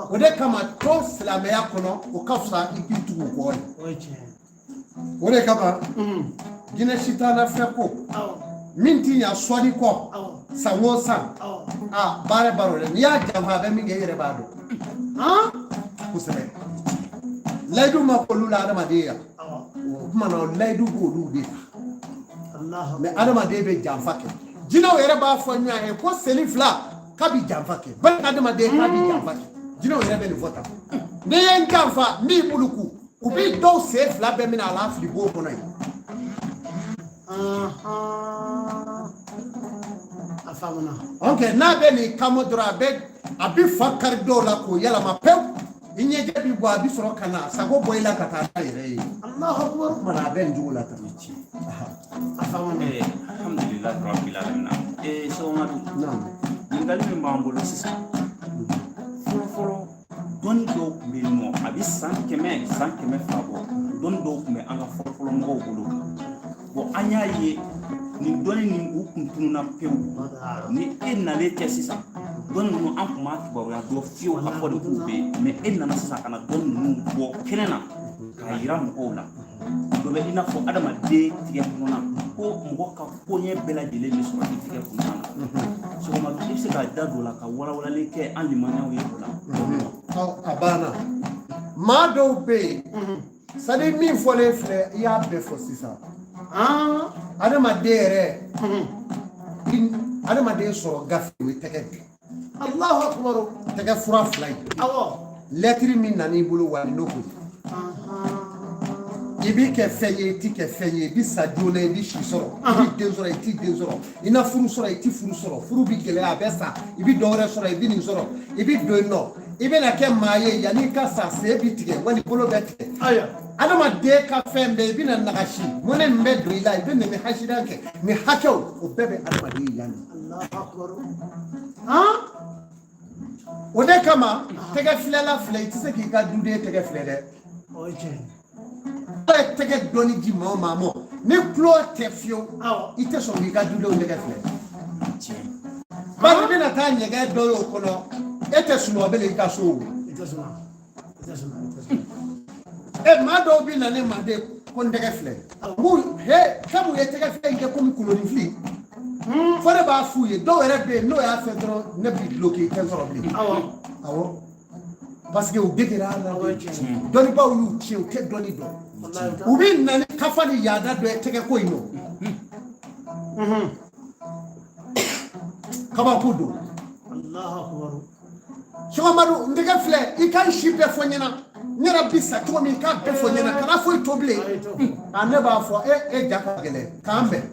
Speaker 2: o de kama to silamɛya kɔnɔ o ka fisa i k'i tugu o kɔ ye o de kama jinɛ sitanna fɛn ko min ti ɲa sɔnni kɔ san o san baara baro dɛ n'i y'a janfa a bɛ min kɛ i yɛrɛ b'a dɔn kosɛbɛ layidu ma k'olu la adamadenya o tuma na layidu b'olu de la mais adamaden bɛ janfa kɛ jinɛw yɛrɛ b'a fɔ ɲɔgɔn ye ko seli fila k'a bɛ janfa kɛ bali adamaden k'a bɛ janfa kɛ jinɛw yɛrɛ bɛ nin fɔ tan n'i ye n janfa n b'i buluku u b'i dɔw sen fila bɛɛ minɛ a la fili bon kɔnɔ yen ok n'a bɛ nin kamo dɔrɔn a bɛ fa kari dɔw la k'o yɛlɛma pewu i ɲɛjɛ bi bɔ a bi sɔrɔ ka na sago bɔ i la ka taa n'a yɛrɛ ye o kumana a bɛ nin cogo la tan
Speaker 1: alhamdulilayi rabbil alamin Sɛkumadu ɲininkali min b'an bolo sisan fɔlɔ dɔnni dɔw tun bɛ yen nɔ a bɛ san 100 fila bɔ dɔnni dɔw tun bɛ an ka fɔlɔ mɔgɔw bolo bon an y'a ye nin dɔnni nin u kun tununna pewu ni e nalen tɛ sisan dɔnni ninnu an tun b'a kibaruya dɔn fiyewu ka fɔ de k'u bɛ yen mais e nana sisan ka na dɔnni ninnu bɔ kɛnɛ na k'a yira mɔgɔw la dɔ bɛ i n'a fɔ adamaden tigɛ kɔnɔna ko mɔgɔ ka koɲɛ bɛɛ lajɛlen bɛ sɔrɔ i tigɛ kɔnɔna na Sɛkumadu i bɛ se ka da don o la ka walawalali kɛ an limaniyaw ye o la
Speaker 2: a banna maa dɔw bɛ yen sadi min fɔlen filɛ i y'a bɛɛ fɔ sisan adamaden yɛrɛ adamaden sɔrɔ gafe o ye tɛgɛ de
Speaker 3: Allahu akbar
Speaker 2: tɛgɛ fura fila ye lɛtiri min nan'i bolo wa n'o ko i b'i kɛ fɛn ye i ti kɛ fɛn ye i bɛ sa joona i bɛ si sɔrɔ i bɛ den sɔrɔ i ti den sɔrɔ i na furu sɔrɔ i ti furu sɔrɔ furu bɛ gɛlɛya a bɛ sa i bɛ dɔ wɛrɛ sɔrɔ i bɛ nin sɔrɔ i bɛ don yen nɔ i bɛna kɛ maa ye yanni ka sa sen bɛ tigɛ wali bolo bɛ tigɛ adamaden ka fɛn bɛɛ i bɛna nagasi mun ne min bɛ don i la i bɛ nin hasidan kɛ nin hakɛw o bɛɛ bɛ adamaden ye yanni o de kama tɛgɛ filɛla filɛ i tɛ se k'i ka duden tɛgɛ filɛ dɛ e tɛgɛ dɔnni di maa o maa ma ni tulo tɛ fiyewu i tɛ sɔn k'i ka dudenw tɛgɛ filɛ bari i bɛna taa ɲɛgɛn dɔ ye o kɔnɔ e tɛ sunɔgɔ bɛ i ka so o maa dɔw bɛ na ne manden ko n tɛgɛ filɛ fɛn mun ye tɛgɛ filɛ in kɛ komi kolonifili fo de b'a f'u ye dɔw yɛrɛ bɛ yen n'o y'a fɛ dɔrɔn ne b'i bloqué tɛ sɔrɔ bilen awɔ parce que u dégera la dɔnnibaw y'u tiɲɛ u tɛ dɔnni dɔn u bɛ na ni kafa ni yaada dɔ ye tɛgɛ ko in nɔ kabako don Sɔgɔmadu n tɛgɛ filɛ i ka si bɛɛ fɔ n ɲɛna n yɛrɛ bi sa cogo min i k'a bɛɛ fɔ n ɲɛna kana foyi to bilen ne b'a fɔ e ja ka gɛlɛn k'an bɛn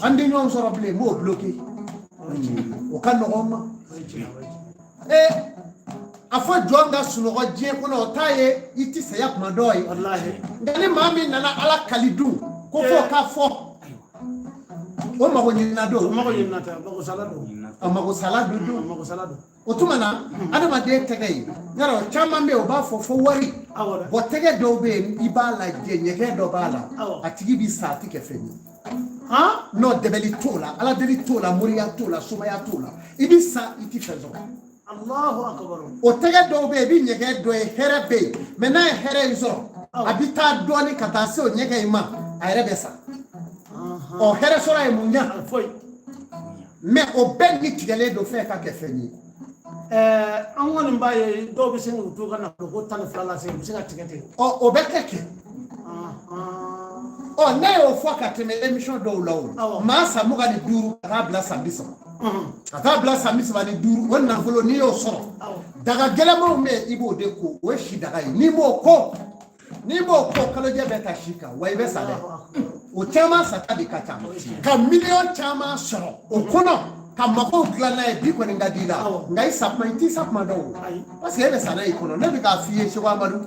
Speaker 2: an tɛ ɲɔgɔn sɔrɔ bilen n b'o bloqué o ka nɔgɔn ma a fɔ jɔn ka sunɔgɔ diɲɛ kɔnɔ o t'a ye i tɛ saya kuma dɔw ye nka ni maa min nana ala kali dun ko fɔ k'a fɔ o mago ɲinina don a mago sala don o tuma na adamaden tɛgɛ ye yɔrɔ caman bɛ yen o b'a fɔ fo wari bɔn tɛgɛ dɔw bɛ yen i b'a lajɛ ɲɛgɛn dɔ b'a la a tigi bɛ sa a tɛ kɛ fɛn ye n'o dɛbɛli t'o la ala deli t'o la moriya t'o la sumaya t'o la i bɛ sa i tɛ fɛn sɔrɔ o tɛgɛ dɔw bɛ yen i bɛ ɲɛgɛn dɔ ye hɛrɛ bɛ yen mɛ n'a ye hɛrɛ in sɔrɔ a bɛ taa dɔɔni ka taa se o ɲɛgɛn in ma a yɛrɛ bɛ sa ɔ hɛrɛ sɔrɔ ye mun ɲa mɛ o bɛɛ ni tigɛlen don fɛn ka kɛ fɛn ye
Speaker 3: an kɔni b'a ye dɔw bɛ se k'u to ka nafolo ko 12 lase u bɛ se ka tigɛ ten
Speaker 2: o bɛ kɛ ne y'o fɔ ka tɛmɛ émission dɔw la o maa san 25 ka taa bila san 30 ka taa bila san 35 o nafolo n'i y'o sɔrɔ daga gɛlɛmanw bɛ yen i b'o de ko o ye si daga ye n'i m'o ko kalojɛ bɛ ta si kan wa i bɛ sa dɛ o caman sata de ka ca ka miliyɔn caman sɔrɔ o kɔnɔ ka mɔgɔw dilan n'a ye bi kɔni ka di la nka i sakuma i t'i sakuma dɔw parce que e bɛ sa n'a ye kɔnɔ ne bɛ k'a f'i ye Seko Amadu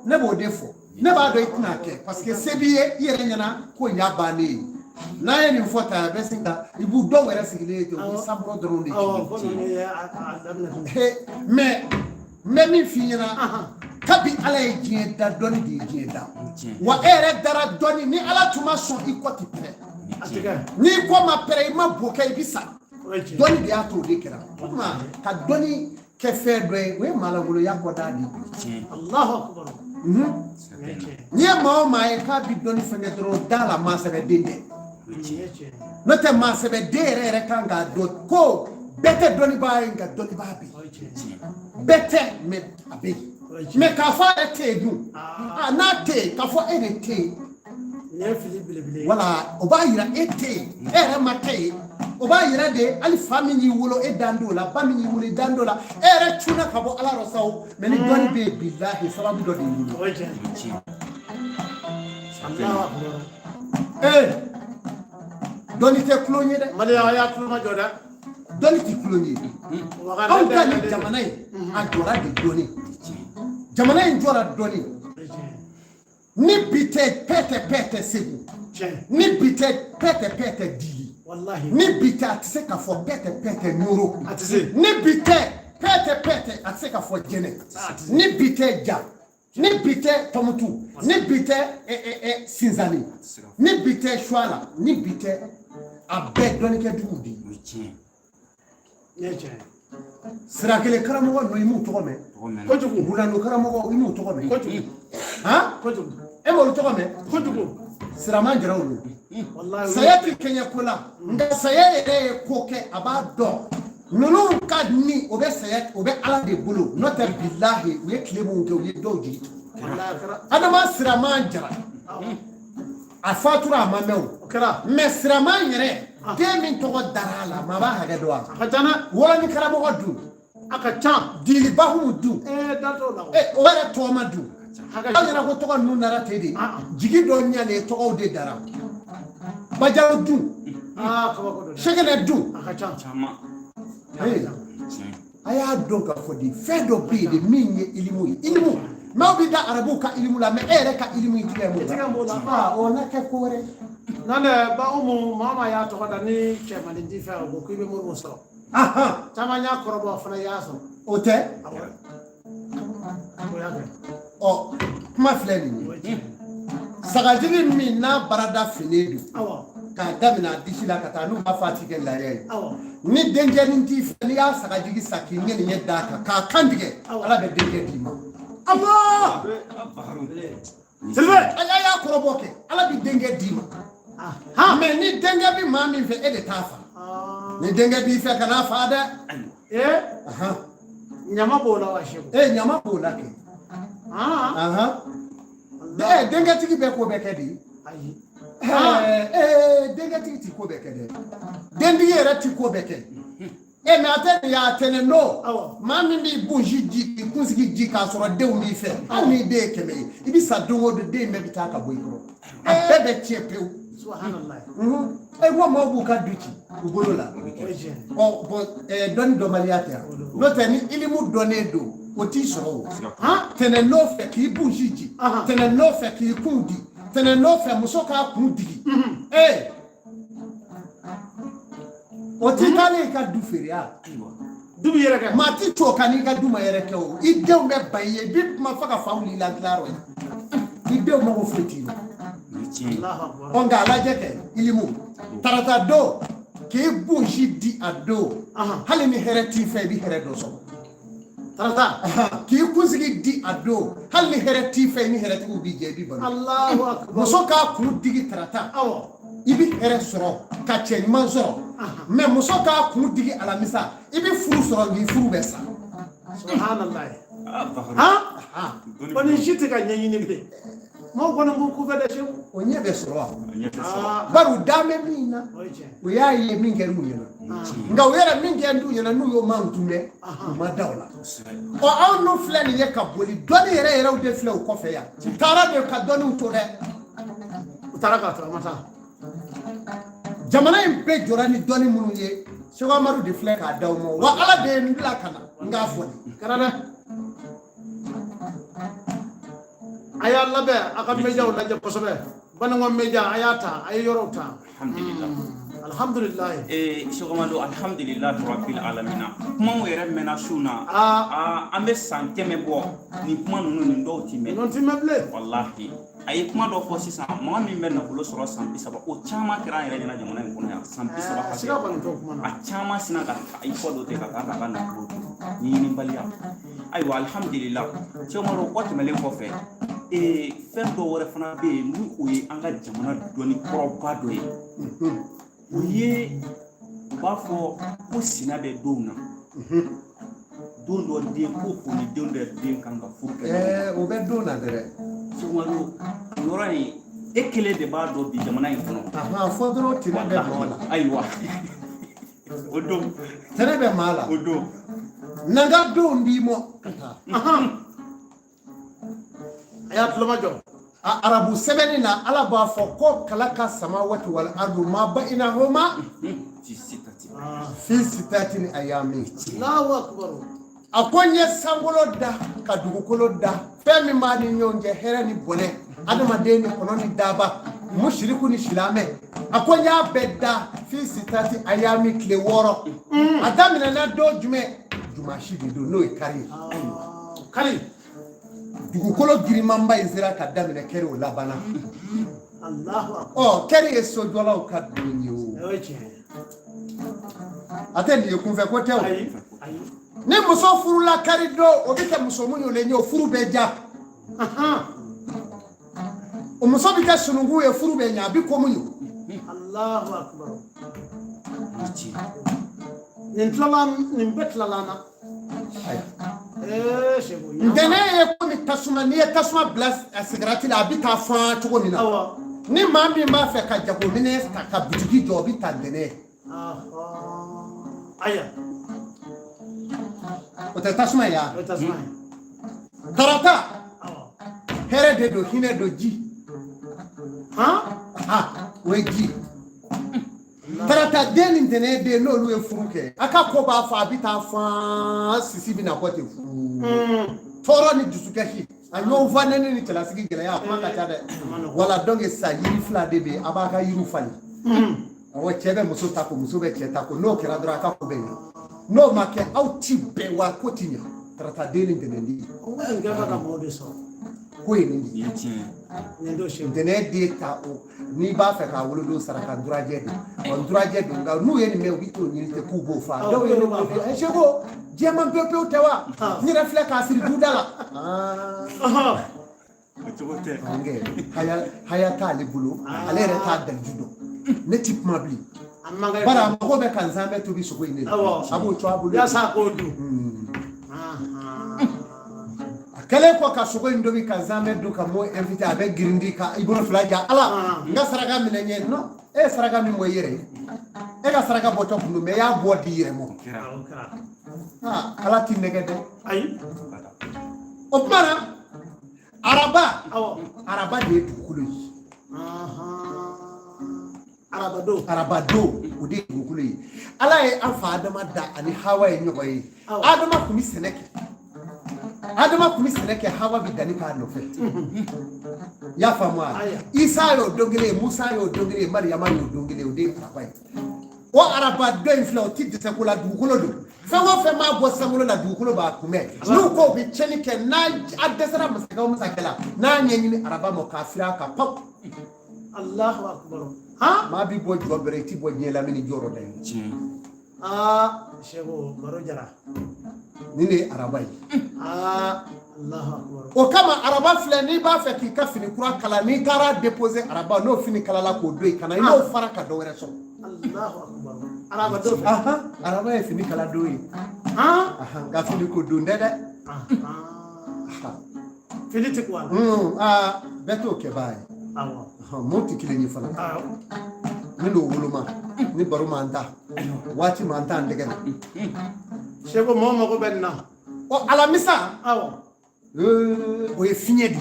Speaker 2: ne b'o de fɔ ne b'a dɔn i tɛna kɛ parce que se b'i ye i yɛrɛ ɲɛna ko in y'a bannen ye n'a ye nin fɔ ta a bɛ sin ka i b'u dɔw yɛrɛ sigilen ye ten u bɛ sankɔrɔ dɔrɔn de jigin mais n bɛ min f'i ɲɛna kabi ala ye diɲɛ da dɔnni de ye diɲɛ da wa e yɛrɛ dara dɔnni ni ala tun ma sɔn i kɔ ti pɛrɛ n'i kɔ ma pɛrɛ i ma bo kɛ i bɛ sa dɔnni de y'a to o de kɛra o tuma ka dɔnni kɛ fɛn dɔ ye o ye maa langoloya kɔda de ye n'i ye maa o maa ye k'a bɛ dɔnni fɛnkɛ dɔrɔn da la maasɛbɛden dɛ n'o tɛ maasɛbɛden yɛrɛ kan k'a dɔn ko bɛɛ tɛ dɔnnibaa ye nka dɔnnibaa bɛ yen bɛɛ tɛ mɛ a bɛ yen mɛ k'a fɔ a yɛrɛ tɛ yen dun n'a tɛ yen k'a fɔ e de tɛ yen wala o b'a yira e tɛ yen e yɛrɛ ma tɛ yen o b'a yira de hali fa min y'i wolo e dan t'o la ba min y'i wolo e dan t'o la e yɛrɛ cunna ka bɔ ala yɔrɔ sa o mɛ ni dɔnni bɛ yen bilahi sababu dɔ de y'i wolo dɔnni tɛ kulon ye dɛ dɔnni tɛ kulon ye anw ka nin jamana in a jɔra de dɔnni jamana in jɔra dɔnni ni bi tɛ pɛtɛ Segu ni bi tɛ pɛtɛ Dili ni bi tɛ a tɛ se ka fɔ pɛtɛ Noro ni bi tɛ pɛtɛ a tɛ se ka fɔ Jɛnɛ ni bi tɛ Ja ni bi tɛ Tɔmutu ni bi tɛ Sinzani ni bi tɛ Suala ni bi tɛ a bɛɛ dɔnnikɛ dugu de sira kelen karamɔgɔ ninnu i m'u tɔgɔ mɛn kojugu bulando karamɔgɔ i m'u tɔgɔ mɛn kojugu e m'olu tɔgɔ mɛn kojugu siraman jara olu saya tɛ kɛɲɛ ko la nka saya yɛrɛ ye ko kɛ a b'a dɔn ninnu ka ni o bɛ saya o bɛ ala de bolo n'o tɛ bilahi u ye tile mun kɛ u ye dɔw jigi adama siraman jara a fatura a ma mɛn o mɛ siraman yɛrɛ den min tɔgɔ dara a la maa b'a hakɛ dɔn a ka ca dɛ wɔlɔni karamɔgɔ dun a ka ca Dili Bahumu dun o yɛrɛ tɔgɔma dun aw yɛrɛ ko tɔgɔ ninnu nana ten de jigi dɔ ɲalen tɔgɔw de dara Bajalo dun Sɛgɛnɛ dun a ka ca a y'a dɔn k'a fɔ de fɛn dɔ bɛ yen de min ye ilimu ye ilimu n'aw bɛ da arabuw ka ilimu la mɛ e yɛrɛ ka ilimu tigɛ m'o la o na kɛ ko wɛrɛ n'ale Bahumu maa y'a tɔgɔ da ni cɛmanin di fɛ o ko k'i bɛ minnu sɔrɔ caman y'a kɔrɔbɔ fana y'a sɔrɔ o tɛ ɔ kuma filɛ nin ye sagajigi min n'a barada finnen don k'a daminɛ a disi la ka taa n'u b'a fɔ a ti kɛ laariya ye ni denkɛnin t'i fɛ n'i y'a sagajigi sa k'i ɲɛ nin ɲɛ d'a kan k'a kan tigɛ ala bɛ denkɛ d'i ma Allah Sylvain a y'a kɔrɔbɔ kɛ ala bɛ denkɛ d'i ma mɛ ni denkɛ bɛ maa min fɛ e de t'a fa ni denkɛ b'i fɛ kana fa dɛ
Speaker 3: ɲama b'o la wa Seku
Speaker 2: ɲama b'o la kɛ denkɛtigi bɛ ko bɛɛ kɛ de denkɛtigi ti ko bɛɛ kɛ dɛ dentigi yɛrɛ ti ko bɛɛ kɛ mais a tɛ nin y'a tɛnɛ n'o maa min b'i bunsi ji k'i kunsigi ji k'a sɔrɔ denw b'i fɛ hali n'i den ye 100 ye i bɛ sa don o don den bɛɛ bɛ taa ka bɔ i kɔrɔ a bɛɛ bɛ tiɲɛ pewu ko maaw b'u ka du ci u bolo la dɔnni dɔnbaliya tɛ n'o tɛ ni ilimu dɔnnen don o t'i sɔrɔ o tɛnɛ n'o fɛ k'i bunsi ji tɛnɛ n'o fɛ k'i kun di tɛnɛ n'o fɛ muso k'a kun digi o t'i taalen i ka du feereya
Speaker 3: du bɛ yɛrɛ kɛ
Speaker 2: maa ti to ka n'i ka du ma yɛrɛ kɛ o i denw bɛ ban i ye i bɛ kuma fo ka fa wuli i la dilayɔrɔ ye i denw mago foyi t'i la nka a lajɛ kɛ ilimu tarata don k'i bunsi di a don hali ni hɛrɛ t'i fɛ i bɛ hɛrɛ dɔ sɔrɔ tarata k'i kunsigi di a don hali ni hɛrɛ t'i fɛ i ni hɛrɛtigiw b'i jɛ i bɛ balo muso k'a kun digi tarata i bɛ hɛrɛ sɔrɔ ka cɛ ɲuman sɔrɔ mais muso k'a kun digi alamisa i bɛ furu sɔrɔ n'i furu bɛ sa
Speaker 3: subhanallah ko ni si tɛ ka ɲɛɲini bilen maaw kɔni b'u ku fɛ dɛ Seku
Speaker 2: o ɲɛ bɛ sɔrɔ wa bari u dan bɛ min na u y'a ye min kɛra u ɲɛna nka u yɛrɛ min kɛ u ɲɛna n'u y'o man tun bɛ u ma da o la anw n'u filɛ nin ye ka boli dɔnni yɛrɛ yɛrɛw de filɛ u kɔfɛ yan u taara de ka dɔnniw to dɛ
Speaker 3: u taara k'a sɔrɔ a ma taa
Speaker 2: jamana in bɛɛ jɔra ni dɔnni minnu ye Seku Amadu de filɛ k'a da u ma wa Ala de ye n bila ka na n k'a fɔ nin kɛra dɛ a y'a labɛn a ka médiaw lajɛ kosɛbɛ Banikɔ média a y'a ta a ye yɔrɔw ta alhamdulillah
Speaker 1: Seku Amadu alhamdulillah rabbil alamina kumaw yɛrɛ mɛnna su na an bɛ san 100 bɔ nin kuma ninnu nin dɔw ti mɛn
Speaker 3: non ti mɛn bilen
Speaker 1: wallahi a ye kuma dɔ fɔ sisan maa min bɛ nafolo sɔrɔ san 30 o caman kɛra an yɛrɛ ɲɛna jamana in kɔnɔ yan san 30 a caman sina ka i kɔ dɔ tɛ ka taa ka nafolo ɲinibaliya ayiwa alhamdulillah Seku Amadu o kɔ tɛmɛlen kɔfɛ fɛn dɔw wɛrɛ fana bɛ yen n'o o ye an ka jamana dɔnni kɔrɔba dɔ ye o ye u b'a fɔ ko sina bɛ denw na don dɔ den ko ni denw de den kan ka furu kɛ
Speaker 2: o bɛ don na dɛ
Speaker 1: Seku Amadu yɔrɔ in e kelen de b'a dɔn bi jamana in kɔnɔ
Speaker 2: fɔ dɔrɔn tɛnɛ bɛ maa la
Speaker 1: ayiwa o don
Speaker 2: tɛnɛ bɛ maa la
Speaker 1: o don
Speaker 2: n'an ka denw d'i ma ka taa
Speaker 3: a y'a tulomajɔ
Speaker 2: arabu sɛbɛnni na Ala b'a fɔ ko kalaka samawati wal ardu ma bainahuma fi sitatin ayamin
Speaker 3: Allahu akbar
Speaker 2: a ko n ye sankolo da ka dugukolo da fɛn min b'a ni ɲɔgɔn cɛ hɛrɛ ni bɔnɛ adamaden ni kɔnɔ ni daba mushriku ni silamɛ a ko n y'a bɛɛ da fi sitati ayami tile 6 a daminɛna don jumɛn jumasi de don n'o ye kari ye
Speaker 3: kari
Speaker 2: dugukolo girimanba in sera ka daminɛ kɛri o labanna
Speaker 3: Allahu akbar
Speaker 2: kɛri ye sojɔlaw ka don ye o a tɛ nin ye kunfɛ ko tɛ o ni muso furula kari don o bɛ kɛ muso mun ye o furu bɛ ja o muso bɛ kɛ sununkun ye furu bɛ ɲa a bɛ ko mun ye
Speaker 3: Allahu akbar nin bɛɛ tilala na
Speaker 2: ntɛnɛn ye komi tasuma n'i ye tasuma bila a sigarati la a bɛ taa fan cogo min na ni maa min b'a fɛ ka jagominɛ ta ka bitiki jɔ o bɛ ta ntɛnɛn o tɛ tasuma ye wa tarata hɛrɛ de don hinɛ don ji o ye ji tarata den ni ntɛnɛn den n'olu ye furu kɛ a ka ko b'a fɔ a bɛ taa fan sisi bɛ na kɔ ten furu tɔɔrɔ ni dusukasi a ɲɔgɔn fa nɛnɛ ni cɛlasigi gɛlɛya a kuma ka ca dɛ wala donc sa yiri fila de bɛ yen a b'a ka yiriw falen awɔ cɛ bɛ muso ta ko muso bɛ cɛ ta ko n'o kɛra dɔrɔn a ka ko bɛ ɲɛ n'o ma kɛ aw ti bɛn wa ko ti ɲɛ tarata den ni ntɛnɛn ko ye nin de ye ntɛnɛn den ta o n'i b'a fɛ k'a wolodon saraka durajɛ don durajɛ don nka n'u ye nin mɛn u bɛ t'o ɲini ten k'u b'o faa dɔw ye ne wele Seku jɛman pewu pewu tɛ wa n yɛrɛ filɛ k'a siri duda la haya t'ale bolo ale yɛrɛ t'a daliju dɔn ne ti kuma bilen bara mako be kan zambe to bi sogo ine abu to abu
Speaker 3: ya sa ko du
Speaker 2: kale ko ka sogo ndo bi kan zambe do ka mo invité avec girindi ka ibro flaja ala nga saraga minenye no saraga mi mo yere ka saraga boto kundu me ya bo di yere mo ala tinegede
Speaker 3: ay
Speaker 2: o para araba de dukulu yi araba do o de dukulu yi ala ye afa adama da ani hawa ye nyogo yi adama kuni seneke hawa bi dani ka no fe ya famwa isa yo dongele musa yo dongele maryama yo dongele o de araba yi o araba do inflo ti de sekula dukulu do fɛn fɛn ma bɔ sankolo la dugukolo b'a kunbɛn n'u ko bɛ tiɲɛni kɛ n'a dɛsɛra masakɛ la n'a ɲɛɲini araba ma k'a fira ka pap
Speaker 3: Allahu akbar
Speaker 2: maa bi bɔ jɔ bɛrɛ i ti bɔ diɲɛ lamini jɔyɔrɔ da ye
Speaker 3: sɛgo baro jara
Speaker 2: nin de ye araba ye
Speaker 3: Allahu akbar
Speaker 2: o kama araba filɛ n'i b'a fɛ k'i ka fini kura kala n'i taara déposer araba n'o fini kalala k'o don i kana i n'o fara ka dɔ wɛrɛ sɔrɔ
Speaker 3: Allahu akbar araba do
Speaker 2: araba ye fini kala don ye nka fini ko don dɛ
Speaker 3: fini tɛ ko
Speaker 2: bɛɛ t'o kɛ baa ye mɔw tɛ kelen ye fana ni n'o woloma ni baro man ta waati man ta an dɛgɛ na
Speaker 3: seko mɔgɔ mago bɛ nin na
Speaker 2: alamisa o ye fiɲɛ de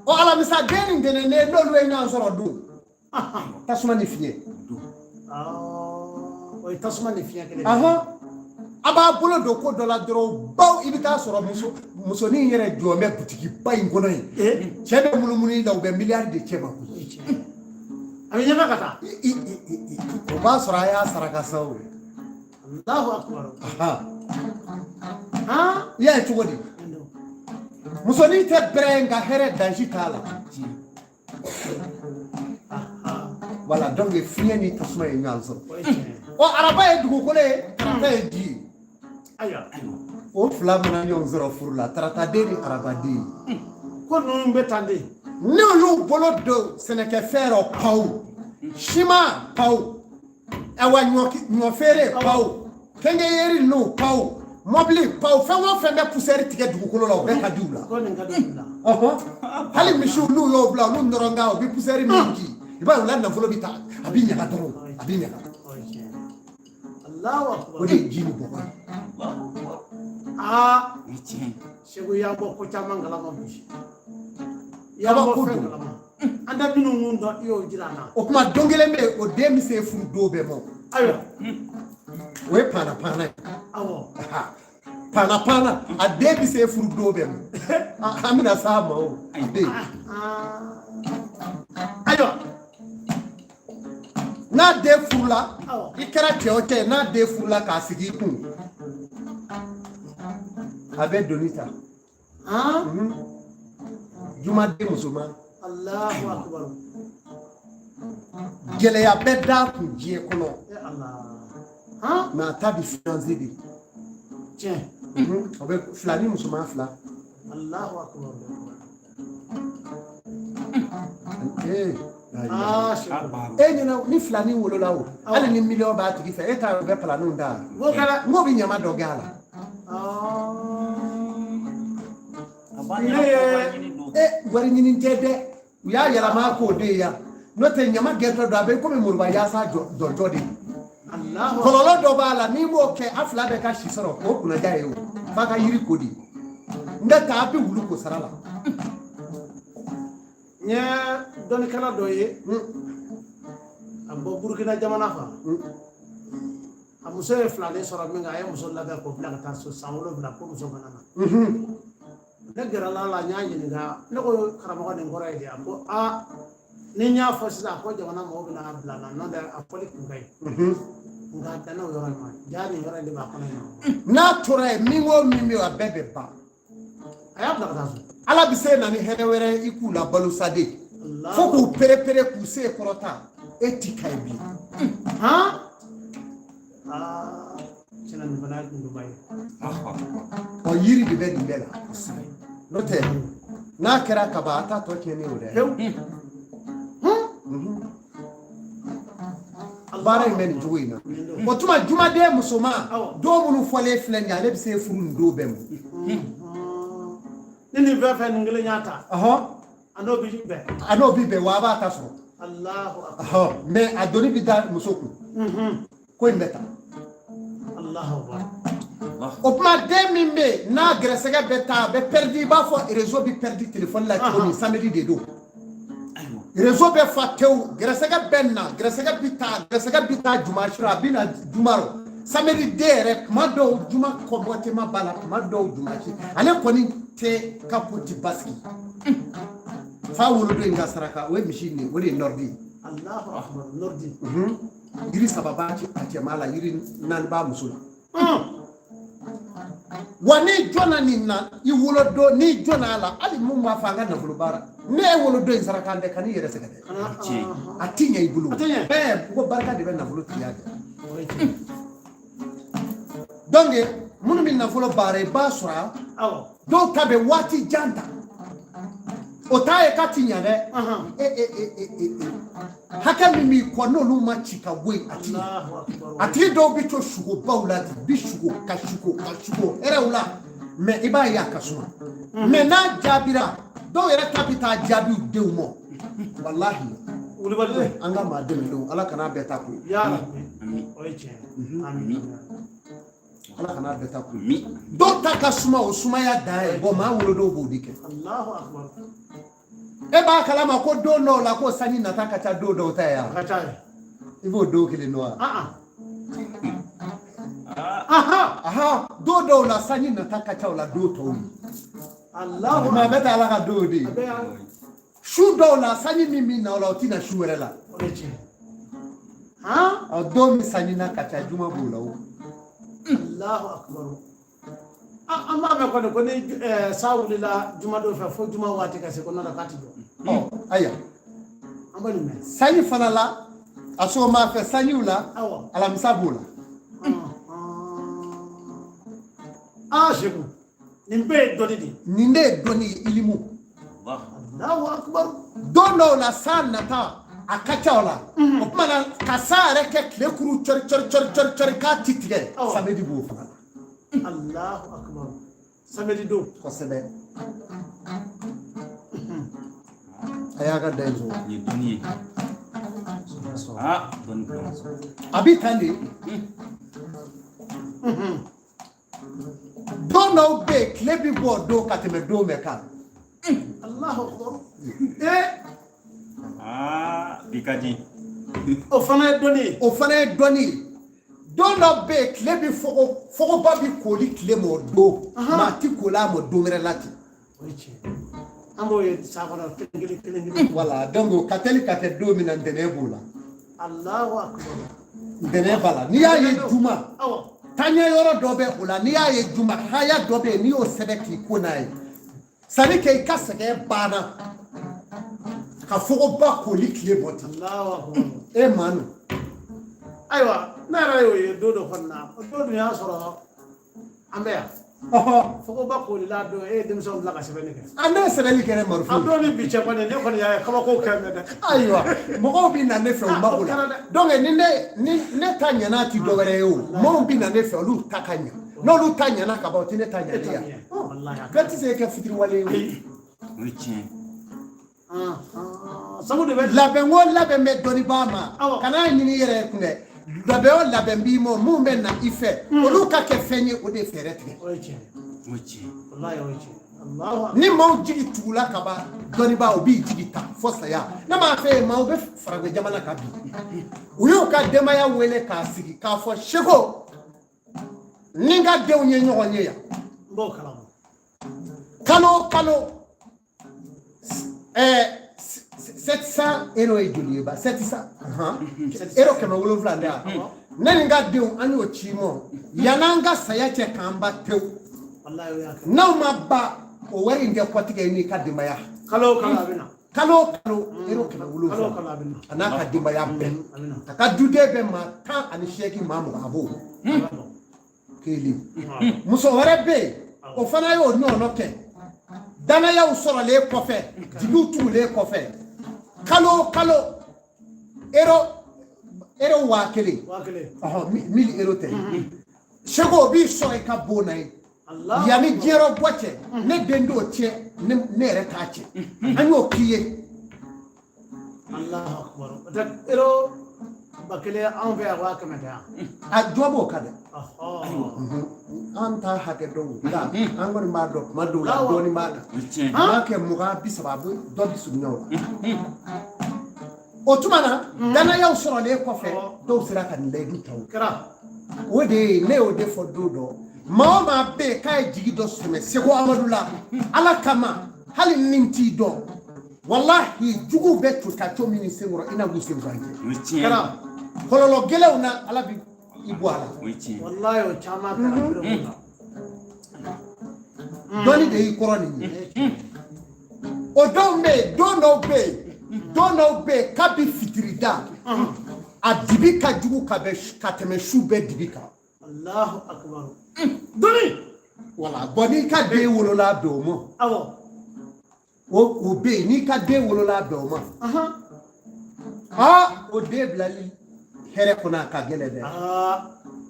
Speaker 2: ye alamisa den ni ntɛnɛn n'olu ye ɲɔgɔn sɔrɔ don tasuma ni fiɲɛ
Speaker 3: o ye tasuma ni fiɲɛ kelen
Speaker 2: a b'a bolo don ko dɔ la dɔrɔn baw i bɛ taa sɔrɔ musonin yɛrɛ jɔ bɛ butigi ba in kɔnɔ yen cɛ bɛ munumunu la u bɛ miliyari de cɛ ma
Speaker 3: a bɛ ɲɛfɛ ka taa
Speaker 2: o b'a sɔrɔ a y'a saraka sa o
Speaker 3: Allahu akbar
Speaker 2: i y'a ye cogo di musonin tɛ bɛrɛ nka hɛrɛ dansi t'a la voilà donc fiɲɛ ni tasuma ye ɲɔgɔn sɔrɔ araba ye dugukolo ye tarata ye di ye o fila mana ɲɔgɔn sɔrɔ furu la tarataden ni arabaden
Speaker 3: ko ninnu bɛ tan de
Speaker 2: n'olu bolo don sɛnɛkɛfɛn rɔ pawu siman pawu awa ɲɔfeere pawu kɛngɛyeri ninnu pawu mɔbili pawu fɛn o fɛn bɛ pusɛri tigɛ dugukolo la o bɛɛ ka di u la hali misiw n'u y'o bila olu nɔrɔnga o bɛ pusɛri min di i b'a ye u la nafolo bɛ taa a bɛ ɲaga dɔrɔn a bɛ ɲaga o de ye ji ni bɔgɔ
Speaker 3: ye segu y'a bɔ ko caman kalama bi y'a bɔ fɛn kalama an da minnu mun dɔn i y'o jira an na
Speaker 2: o kuma don kelen bɛ yen o den bɛ se furu don bɛɛ ma
Speaker 3: ayiwa
Speaker 2: o ye panapana ye panapana a den bɛ se furu don bɛɛ ma an bɛna s'a ma o a den ayiwa n'a den furula i kɛra cɛ o cɛ n'a den furula k'a sigi i kun a bɛ doni ta jumaden musoman
Speaker 3: Allahu akbar
Speaker 2: gɛlɛya bɛ d'a kun diɲɛ kɔnɔ mɛ a ta bɛ finanse de
Speaker 3: tiɲɛ
Speaker 2: o bɛ fila ni musoman fila
Speaker 3: Allahu akbar
Speaker 2: e ɲɛna ni fila ni wolola o hali ni miliyɔn b'a tigi fɛ e t'a bɛ palaninw da n ko bɛ ɲama dɔ kɛ a la wari ɲini tɛ dɛ u y'a yɛlɛma k'o de ye yan n'o tɛ ɲama gɛntɔ don a bɛ komi moriba yaasa jɔjɔ de kɔlɔlɔ dɔ b'a la n'i m'o kɛ a fila bɛɛ ka si sɔrɔ o kunnaja ye o f'a ka yiri ko di n tɛ taa a bɛ wulu ko sara la
Speaker 3: n ye dɔnnikɛla dɔ ye a bɔ burukina jamana kan a muso ye filalen sɔrɔ min kan a ye muso labɛn k'o bila ka taa so san 7 ko muso fana na ne gɛrɛla la n y'a ɲininka ne ko karamɔgɔ nin kɔrɔ ye de a ko ni n y'a fɔ sisan a ko jamana mɔgɔw bɛna a bila la n'o tɛ a fɔli kun ka ɲi nka a danna o yɔrɔ in ma jaa nin yɔrɔ in de b'a kɔnɔ yen
Speaker 2: n'a tora yen min o min bɛ yen a bɛɛ bɛ ban
Speaker 3: a y'a bila ka taa so
Speaker 2: ala bɛ se na ni hɛrɛ wɛrɛ i k'u la balo sade fo k'u perepere k'u se kɔrɔta e ti ka ye bilen
Speaker 3: tiɲɛna nin fana ye kunduba ye
Speaker 2: ɔ yiri de bɛ nin bɛɛ la n'o tɛ n'a kɛra kaba a t'a tɔ tiɲɛni o dɛ bara men joina o tuma juma de musoma do munu fole flen ya le be se furu ndo be mo
Speaker 3: ni be fa ngile nyata ano bi be
Speaker 2: wa ba ta so
Speaker 3: Allahu akbar
Speaker 2: mais adoni bi da musoku ko imbeta
Speaker 3: Allahu akbar
Speaker 2: o tuma de mimbe na gresega beta be perdi ba fo réseau bi perdi téléphone la ko ni samedi de do réseau be fatew gresega benna gresega bita juma shira bina jumaro samedi de mado juma ko bote ma bala mado juma shi ale ko ni te kaputi baski fa wolo do nga saraka we machine wori nordi
Speaker 3: Allahu akbar nordi
Speaker 2: yiri sababa ci atemala yiri nan ba musula wani jona ni na i wolo do ni jona la ali mum ma fa nga na bulu bara ne wolo do saraka ande kan yere segade atinya i bulu ko barka de na bulu tiyaade donge munu min na bulu bare basura do tabe wati janta o taye katinya de haka mimi ko no lu ma chika we ati do bi to shugo bawla bi shugo kashugo erewla me iba ya kasuma me na jabira do yere kapita jabi dewmo wallahi
Speaker 3: uli balde
Speaker 2: anga ma demelo ala kana beta ko
Speaker 3: ya rabbi oiche amin
Speaker 2: ala kana beta ko mi do takasuma o suma ya dai bo ma wolo do bodike
Speaker 3: Allahu akbar
Speaker 2: e ba kalama ko do no la ko sani na takata do ta ya
Speaker 3: kata
Speaker 2: ibo do kile no
Speaker 3: aha
Speaker 2: do la sani na takata la do to
Speaker 3: Allahu
Speaker 2: ma beta ala ka do di shu do la sani mimi na la tina shuwere la
Speaker 3: oiche
Speaker 2: o do mi sani na kata juma bulawo
Speaker 3: Allahu akbar amma me ko ni sawuli la juma do fa fo juma wati ka se ko na kati do
Speaker 2: aya
Speaker 3: ambali me
Speaker 2: sani fana la aso ma fe sani ula ala misabula
Speaker 3: sheku nimbe doni
Speaker 2: ninde doni ilimu
Speaker 3: Allahu akbar
Speaker 2: dono la sana ta akachaola o kuma na kasare ke kle kuru chor ka titige samedi bu fana
Speaker 3: Allahu akbar samedi do
Speaker 2: ko sebe aya ga denzo
Speaker 1: ni duniye don
Speaker 2: abi tande dono be kle bi bo do kateme do me kan
Speaker 3: Allahu akbar
Speaker 1: bikaji
Speaker 3: o fana
Speaker 2: doni dono be kle bi fogo ba bi koli kle mo do ma ti kola mo do mere lati
Speaker 3: oiche ambo ye sakona kengeli
Speaker 2: wala dongo kate do mina ndene bula
Speaker 3: Allahu akbar
Speaker 2: ndene bala ni ya ye juma tanya yoro do be bula ni ya ye juma haya do be ni o sebe ki kunai sani ke kasege bana ka fogo ba koli kle boti
Speaker 3: Allahu akbar
Speaker 2: e manu
Speaker 3: aywa nara yo do fanna do ya soro ambeya fogo ba ko la do demso la ka sebeni ke
Speaker 2: ande sebeli kere marufu
Speaker 3: ando ni bi chepa ne ko ya kama ko kemme de
Speaker 2: aywa mo bi na ne fe o magula donc ne tanya na ti dogere yo mo bi na ne fe lu takanya no lu tanya na ka ba ti ne tanya ya
Speaker 3: wallahi
Speaker 2: gati se ke fitri wale yo
Speaker 3: sabu de
Speaker 2: labe me doni bama kana nyini yere kunde labe bi mo be na ife olu ka ke fenye o de ferete
Speaker 3: oiche wallahi oiche Allah
Speaker 2: ni mo jigi tula ka ba doni ba obi jigi ta fosa ya na ma fe ma obe farago jamana ka bi uyo ka dema ya wele ka sigi ka fo shego ninga de onye nyonye ya
Speaker 3: mbo kala
Speaker 2: kalo 700 euro e julieba 700 euro ke no wolo flanda nani nga de ani o chimo yananga sayate kamba tew
Speaker 3: wallahi ya
Speaker 2: na ma ba o wari nge kwatige ni kadima ya
Speaker 3: kalo bina
Speaker 2: kalo ero ke no wolo
Speaker 3: kalo bina
Speaker 2: ana kadima ya ben taka dude be ma tan ani sheki mamu abo keli muso wara be o fana yo no ke dana ya usoro le kofe dibu tu le kofe kalo ero ero wakele mili ero te shego bi so e ka bonai Allah ya mi jero boche ne dendo tie ne re ta che anyo kiye
Speaker 3: Allahu akbar da ero bakele an be wa kamata
Speaker 2: a jobo kada anta hake do la an gori ma do la doni ma da ke muga bi sababu do bi sunno o tumana dana yaw soro le ko fe do sira kan le du taw
Speaker 3: kara
Speaker 2: wode ne o de fo do do ma be kay jigi do sume sego amadula ala kama hali ninti do wallahi jugu be tuta to mini sengoro ina gu sengoro kara kololo gelewna ala bi ibwala
Speaker 3: wallahi o chama kara
Speaker 2: doni de koroni o do no be kabi fitrida adibi ka jugu ka be ka teme shube dibika
Speaker 3: Allahu akbar doni
Speaker 2: wala boni ka de wolola do mo
Speaker 3: awo
Speaker 2: o be ni ka de wolola do mo o de blali here kuna ka gele de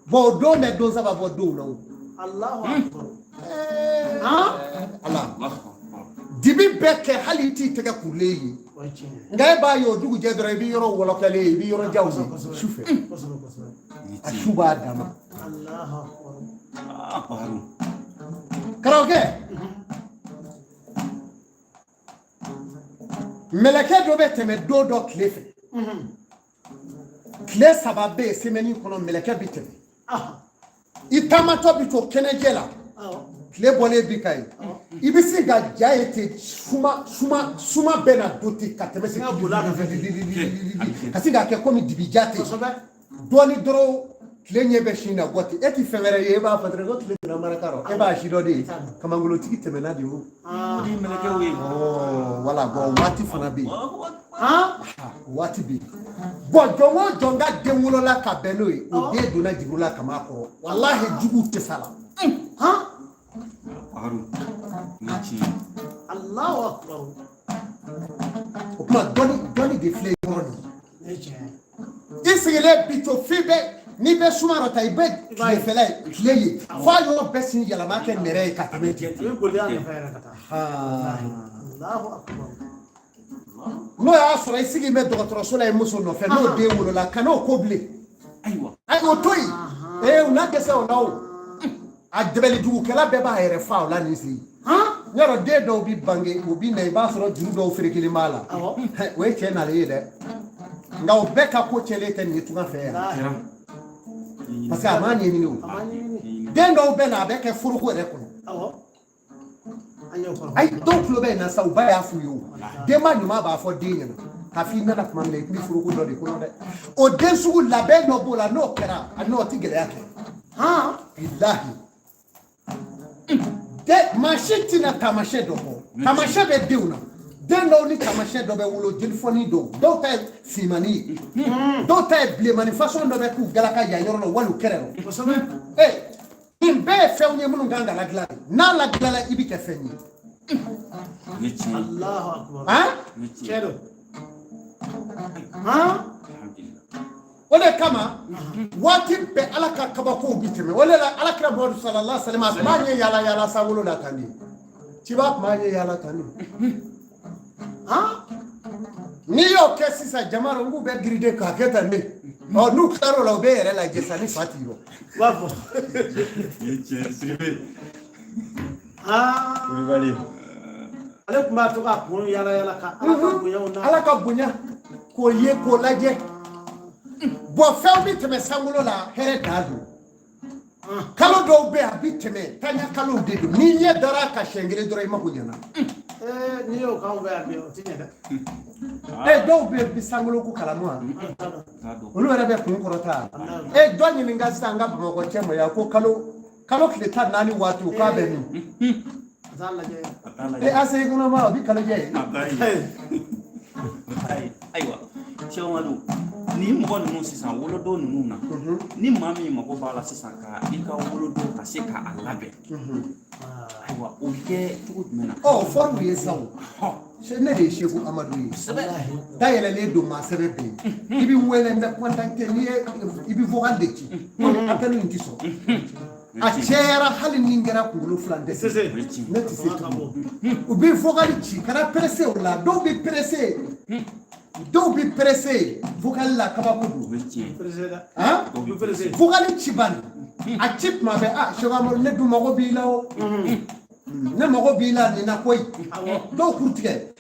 Speaker 2: bo do me do saba bo do no
Speaker 3: Allahu akbar
Speaker 2: Allah dibi beke haliti tege kuleyi ngay ba yo dugu je dore bi yoro wolo kale bi yoro jawzi shufe ashuba dama
Speaker 3: Allahu akbar
Speaker 2: karaoke meleke do be teme do klefe kle sababe semeni kono meleke biteme itamato bito kenejela kle bole bikai ibisi ga jaete suma bena doti katemese kasi ga ke komi dibijate doni doro kle nyebe shina goti eti fevere ye ba fadre goti le na marakaro e ba shido de kamangulo tiki temena di o
Speaker 1: di meleke we
Speaker 2: wala bo wati fana bi wati bi bo jongo jonga demwulo la ka benoi o de dona jibula kama ko wallahi jugu tesala
Speaker 1: Haru nichi
Speaker 3: Allahu akbar
Speaker 2: o kuma doni de fle yoni isigele bito fibe ni be sumaro tay be le fele cleye fa yo be sin yala ma ken mere ka tameti
Speaker 3: Allahu akbar
Speaker 2: no ya sura isigi me docteur sola e muso no fe no de wolo la kano koble ayo toy una kese o no a debeli dugu kala be ba yere fa la ni si nyaro de do bi bange obi na ba sura juru do frikili mala we che na le de nga o be ka ko chele ten ni tunga fe ya parce que amani ni no den do be na be ke furu ko re ko ay donc lo be na sa ba ya fu yo de ma nyuma ba fo de nyina ka fi na kuma le ni furu ko do de ko de o de su la be no bola no kera no tigele yake billahi de machine na tamashe do ko tamashe be diuna den do ni tamashe do be wulo telefoni do ta simani do ta blemani façon do be ku galaka ya yoro no walu kerero imbe fewnye munu nganga la glala na la glala ibi ke fenyi
Speaker 1: nichi
Speaker 3: Allahu akbar kedo
Speaker 2: ole kama wati be alaka kabako biteme ole la alaka Muhammad sallallahu alaihi wasallam manye yala sawulo la tani tiba manye yala tani ni yo kesi sa jamaro ngu be gride ka keta ni o nu karo la be yere la jesani fatiro
Speaker 3: wafo
Speaker 1: nichi sibe
Speaker 3: wali ale kuma to ka kun yala ka
Speaker 2: alaka bunya ko ye ko laje bo few biteme sangulo la here dadu kalo do be abiteme tanya kalo de do ni ye dara ka shengere dora ima kunyana
Speaker 3: ni yo ka be abi o tinya da
Speaker 2: do be bisangulo ku kala no olu era be kun korota do nyi nga sanga bo ko chemo ya ko kalo kleta nani watu ka be ni
Speaker 3: zalla je
Speaker 2: ase kuna ma bi kalo je
Speaker 1: aiwa chewmalu ni mɔgɔ ninnu sisan wolodo ninnu na ni maa min mago b'a la sisan ka i ka wolodo ka se ka a labɛn ayiwa o bɛ kɛ cogo jumɛn na
Speaker 2: fɔrimu ye sa o ne de ye Seku Amadu ye da yɛlɛlen don maa sɛbɛn bɛ yen i bɛ wele n bɛ kɔntanke n'i ye i bɛ vocal de ci appel in ti sɔrɔ a cɛyara hali ni n kɛra kunkolo fila dɛsɛ ne tɛ se tugun u bɛ vocal ci kana pressé o la dɔw bɛ pressé vocal la kabako don vocal ci bani a ci tuma bɛɛ Seku Amadu ne dun mago b'i la o ne mago b'i la nin na koyi dɔw k'u tigɛ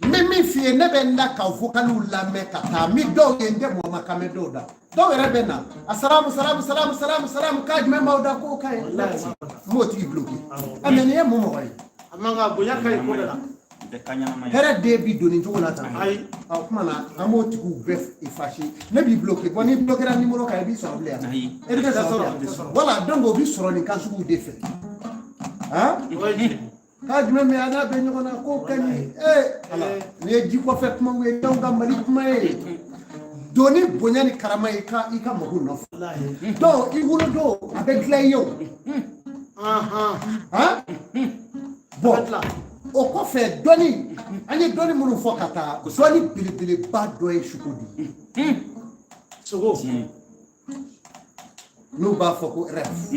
Speaker 2: n bɛ min f'i ye ne bɛ n da ka vocaliw lamɛn ka taa mi dɔw ye n tɛ mɔgɔ ma kan mɛn dɔw da dɔw yɛrɛ bɛ na asalamu k'a jumɛn b'aw da k'o ka ɲi n b'o tigi bloqué mais nin ye mun mɔgɔ ye
Speaker 3: a man ka bonya ka ɲi ko de la
Speaker 2: hɛrɛ de bi don nin cogo la tan o kuma na an b'o tigiw bɛɛ effacer ne b'i bloqué bon n'i bloquera numéro kan i b'i sɔrɔ bilen yan e bɛ sɔrɔ voilà donc o bɛ sɔrɔ nin kan suguw de fɛ k'a jumɛn bɛ a n'a bɛ ɲɔgɔn na k'o ka ɲi ala nin ye ji kɔfɛ kumaw ye dɔw ka Mali kuma ye doni bonya ni karama i ka mago nɔfɛ donc i wolodo a bɛ dilan i ye o bon o kɔfɛ dɔnni an ye dɔnni minnu fɔ ka taa dɔnni belebeleba dɔ ye suko de
Speaker 3: sogo
Speaker 2: n'u b'a fɔ ko ref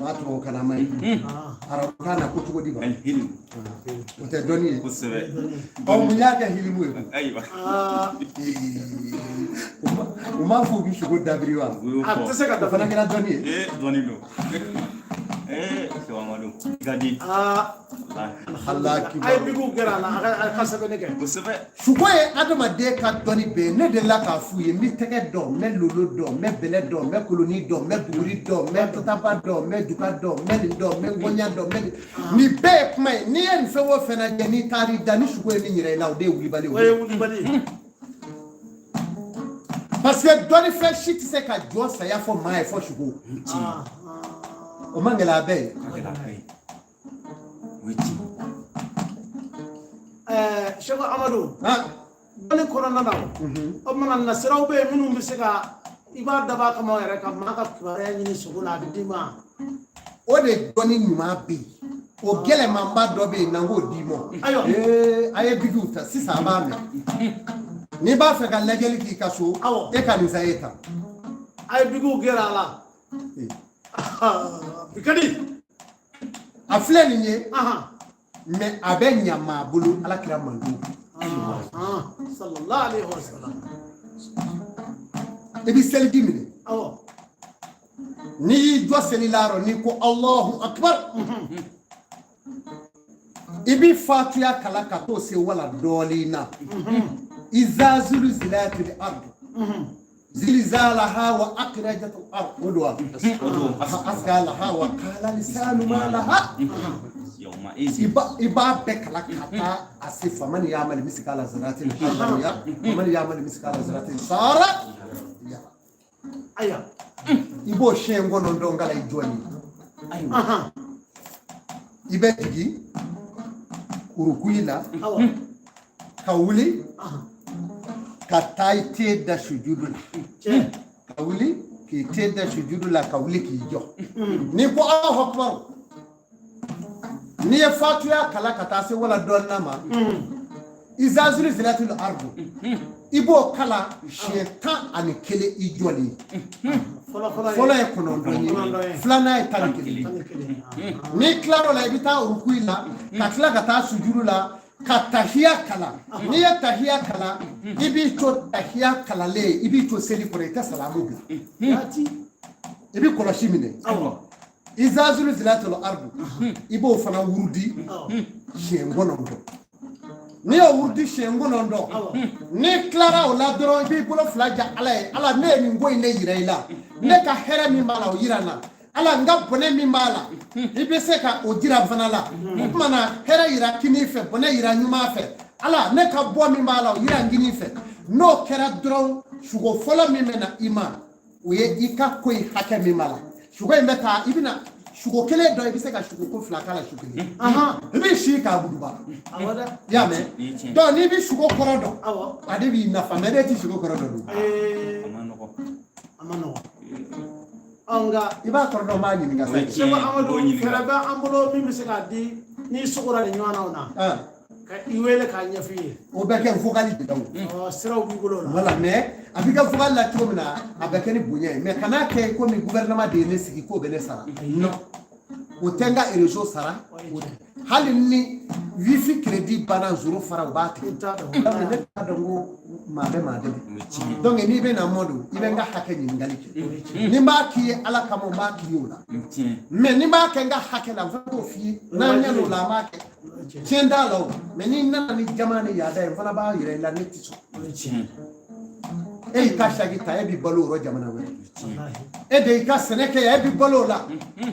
Speaker 2: b'a tɔgɔ kana ma ye arabukan na ko cogo di ba o tɛ dɔnni ye mun y'a kɛ hilimu ye u m'a fɔ u bɛ sogo dabiri wa
Speaker 3: a tɛ se ka
Speaker 2: o fana kɛra dɔnni ye
Speaker 1: dɔnni don Seku Amadu ka di
Speaker 3: a ye bigiw gɛrɛ a la a ka sɛbɛnni kɛ
Speaker 1: kosɛbɛ
Speaker 2: suko ye adamaden ka dɔnni bɛɛ ne de la k'a f'u ye n bɛ tɛgɛ dɔn n bɛ lolo dɔn n bɛ bɛlɛ dɔn n bɛ koloni dɔn n bɛ buguri dɔn n bɛ taba dɔn n bɛ duga dɔn n bɛ nin dɔn n bɛ ngɔnya dɔn n bɛ nin bɛɛ ye kuma ye n'i ye nin fɛn o fɛn lajɛ n'i taar'i da ni suko ye min yɛrɛ i la o de ye wulibali ye
Speaker 3: o ye wulibali
Speaker 2: parce que dɔnni fɛn si tɛ se ka jɔ saya fɔ maa ye fɔ suko o man gɛlɛ a bɛɛ ye
Speaker 3: Seku Amadu dɔnni kɔnɔna na o mana nasiraw bɛ yen minnu bɛ se ka i b'a dab'a kama yɛrɛ ka maa ka kibaruya ɲini sogo la a bɛ d'i ma
Speaker 2: o de dɔnni ɲuman bɛ yen o gɛlɛmanba dɔ bɛ yen n'an k'o d'i ma a ye bigiw ta sisan a b'a mɛn n'i b'a fɛ ka lajɛli k'i ka so e ka nin sa e ta
Speaker 3: a ye bigiw gɛrɛ a la bi ka di
Speaker 2: a filɛ nin ye mais a bɛ ɲa maa bolo alakira mando
Speaker 3: sallallahu alaihi wasallam
Speaker 2: i bɛ seliji minɛ n'i y'i jɔ seli la yɔrɔ n'i ko Allahu akbar i bɛ fatuya kala ka t'o se wala dɔɔnin na iza zulzilatil ard زلزالها وأخرجت الأرض أثقالها وقال الإنسان ما لها إبا بك لك حتى أصف من يعمل مثقال ذرة خيرا ومن يعمل مثقال ذرة شرا
Speaker 3: أيوة
Speaker 2: إبو شيء غنون دونغالا يجوني إبا تجي كوروكويلا كولي ka taa i te da sujudu la ka wuli k'i te da sujudu la ka wuli k'i jɔ n'i ko Allahu akbar n'i ye fatuya kala ka taa se wala dɔɔnin ma iza zulzilatil ardu i b'o kala siɲɛ 11 i jɔlen fɔlɔ ye 9 ye filanan ye 11 n'i tilar'o la i bɛ taa rukuyi la ka tila ka taa sujudu la ka tahiya kala n'i ye tahiya kala i b'i to tahiya kalalen i b'i to seli kɔrɔ i tɛ salamu bila i bɛ kɔlɔsi minɛ iza zulzilatil ardu i b'o fana wurudi siɲɛ 9 n'i y'o wurudi siɲɛ 9 n'i tilara o la dɔrɔn i b'i bolo fila ja Ala ye Ala ne ye nin ko in de yira i la ne ka hɛrɛ min b'a la o yira n na Ala n ka bɔnɛ min b'a la i bɛ se ka o jira fana la o tuma na hɛrɛ yira kini fɛ bɔnɛ yira ɲuman fɛ Ala ne ka bɔ min b'a la o yira n kini fɛ n'o kɛra dɔrɔn sugo fɔlɔ min bɛ na i ma o ye i ka ko in hakɛ min b'a la sugo in bɛ taa i bɛna sugo kelen dɔ i bɛ se ka sugo ko 2 kala su kelen i bɛ si k'a buguba i y'a mɛn donc n'i bɛ sugo kɔrɔ dɔn a de b'i nafa mais ne tɛ sugo kɔrɔ dɔn dun
Speaker 3: a ma nɔgɔ nka
Speaker 2: i b'a kɔrɔ dɔn b'a ɲininka sa
Speaker 3: Seko Amadu fɛɛrɛ bɛ an bolo min bɛ se k'a di n'i sogora nin ɲɔgɔnnaw na ka i wele k'a ɲɛf'i ye
Speaker 2: o bɛ kɛ vocal de la o
Speaker 3: siraw b'i bolo o la
Speaker 2: voilà mais a b'i ka vocal la cogo min na a bɛ kɛ ni bonya ye mais kana kɛ komi gouvernement de ye ne sigi k'o bɛ ne sara non o tɛ n ka réseau sara hali ni wifi crédit banna zoro fara u b'a tigɛ ne t'a dɔn ko maa bɛ maa dɛmɛ donc n'i bɛ na Mɔdu i bɛ n ka hakɛ ɲininkali kɛ ni n b'a k'i ye Ala kama n b'a k'i ye o la mais ni n b'a kɛ n ka hakɛ la n fana b'o f'i ye n'an ɲɛ n'o la an b'a kɛ tiɲɛ t'a la o mais n'i nana ni jama ni yaada ye n fana b'a yira i la ne tɛ sɔn e y'i ka sagi ta e b'i balo o yɔrɔ jamana wɛrɛ e de y'i ka sɛnɛ kɛ e b'i balo o la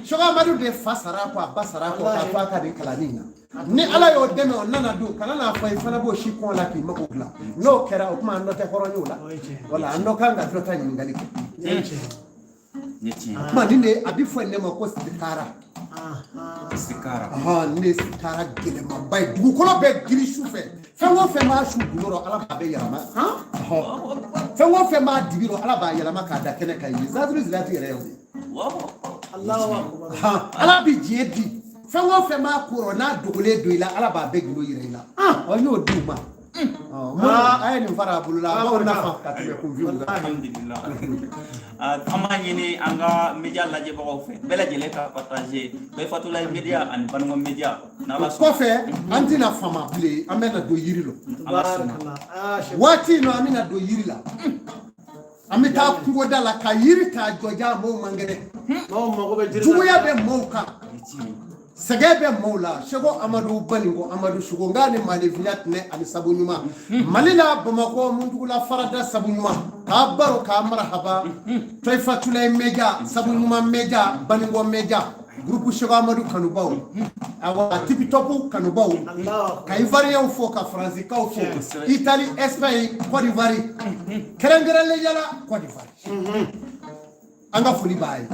Speaker 2: Seko Amadu de fa sara a kɔ a ba sara a kɔ k'a to a ka nin kalanni na ni Ala y'o dɛmɛ o nana don kana n'a fɔ i fana b'o si kɔn la k'i mago dilan n'o kɛra o tuma an dɔ tɛ hɔrɔn ye o la wala an dɔ kan ka dɔ ta ɲininkali kɛ o tuma nin de a bɛ fɔ ne ma ko sikara nin de ye sikara gɛlɛmanba ye dugukolo bɛ giri su fɛ fɛn o fɛn b'a su dugukolo Ala b'a bɛ yɛlɛma fɛn o fɛn b'a dibi rɔ Ala b'a yɛlɛma k'a da kɛnɛ kan ye Zaduru Zilati yɛrɛ y'o ye Ala bɛ diɲɛ di fɛn o fɛn b'a ko rɔ n'a dogolen don i la Ala b'a bɛɛ gundo yira i la n y'o d'u ma a ye nin fara a bolo la a b'aw nafa ka tɛmɛ kunfiw kan
Speaker 1: alhamdulillah an b'a ɲini an ka media lajɛbagaw fɛ bɛɛ lajɛlen ka partager Bayfatulahi Media ani Banɔgɔ Media
Speaker 2: kɔfɛ an tɛna fama bilen an bɛna don yiri la waati in an bɛna don yiri la an bɛ taa kungoda la ka yiri k'a jɔja mɔɔw man kɛnɛ juguya bɛ mɔɔw kan sɛgɛ bɛ mɔɔw la Seko Amadu Baningo Amadu Sugo nka ni maaninfinya tɛnɛ ani sabu ɲuman Mali la Bamakɔ Muntugula Farada sabu ɲuman k'a baro k'a marahaba Bayfatulahi Media sabu ɲuman Media Baningo Media groupe Seko Amadu kanubaw awa tipitɔpu kanubaw ka ivoiriyɛnw fo ka faransikaw fo Italie Espagne Côte d'Ivoire kɛrɛnkɛrɛnlen yala Côte d'Ivoire an ka foli b'a ye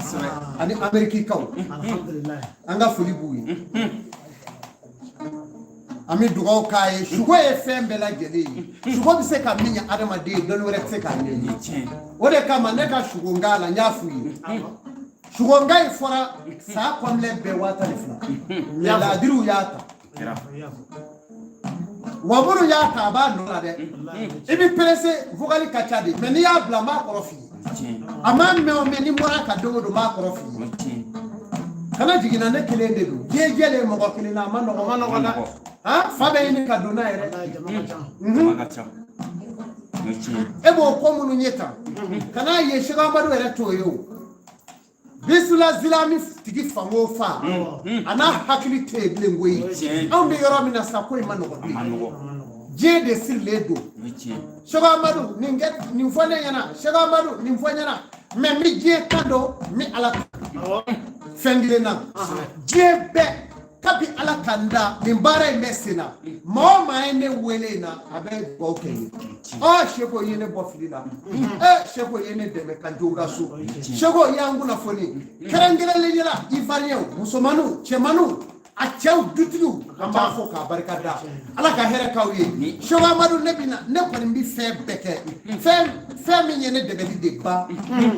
Speaker 2: ani Amerikikaw an ka foli b'u ye an bɛ dugawu k'a ye Sugo ye fɛn bɛɛ lajɛlen ye Sugo bɛ se ka min ɲɛ adamaden ye dɔnni wɛrɛ tɛ se k'a ɲɛ o de kama ne ka Sugo nka la n y'a f'u ye Sugo nka in fɔra sa kɔnlɛ bɛɛ 12 mais laadiriw y'a ta wa minnu y'a ta a b'a nɔ la dɛ i bɛ pressé vocal ka ca de mais n'i y'a bila n b'a kɔrɔ f'i ye a ma mɛn o mɛn ni bɔra ka don o don n b'a kɔrɔ f'i ye kana jiginna ne kelen de don diɲɛ jɛlen mɔgɔ kelen na a ma nɔgɔ dɛ fa bɛ ɲini ka don n'a yɛrɛ e b'o ko minnu ye tan kana ye Seko Amadu yɛrɛ t'o ye o Bisula Zilami tigi fan o fan a n'a hakili tɛ yen bilen koyi anw bɛ yɔrɔ min na sa ko in ma nɔgɔ bilen diɲɛ de sirilen don Seko Amadu nin fɔ ne ɲɛna Seko Amadu nin fɔ ɲɛna mais n bɛ diɲɛ kan dɔn n bɛ Ala kan fɛn kelen na diɲɛ bɛɛ kabi Ala kan da nin baara in bɛ sen na maa o maa ye ne wele na a bɛ dugawu kɛ ye Seko ye ne bɔ fili la Seko ye ne dɛmɛ ka jɔ n ka so Seko y'an kunnafoni kɛrɛnkɛrɛnlen yala ivoiriyɛnw musomanninw cɛmanninw a cɛw dutigiw an b'a fɔ k'a barika da Ala ka hɛrɛ k'aw ye Seko Amadu ne kɔni bɛ fɛn bɛɛ kɛ fɛn min ye ne dɛmɛli de ba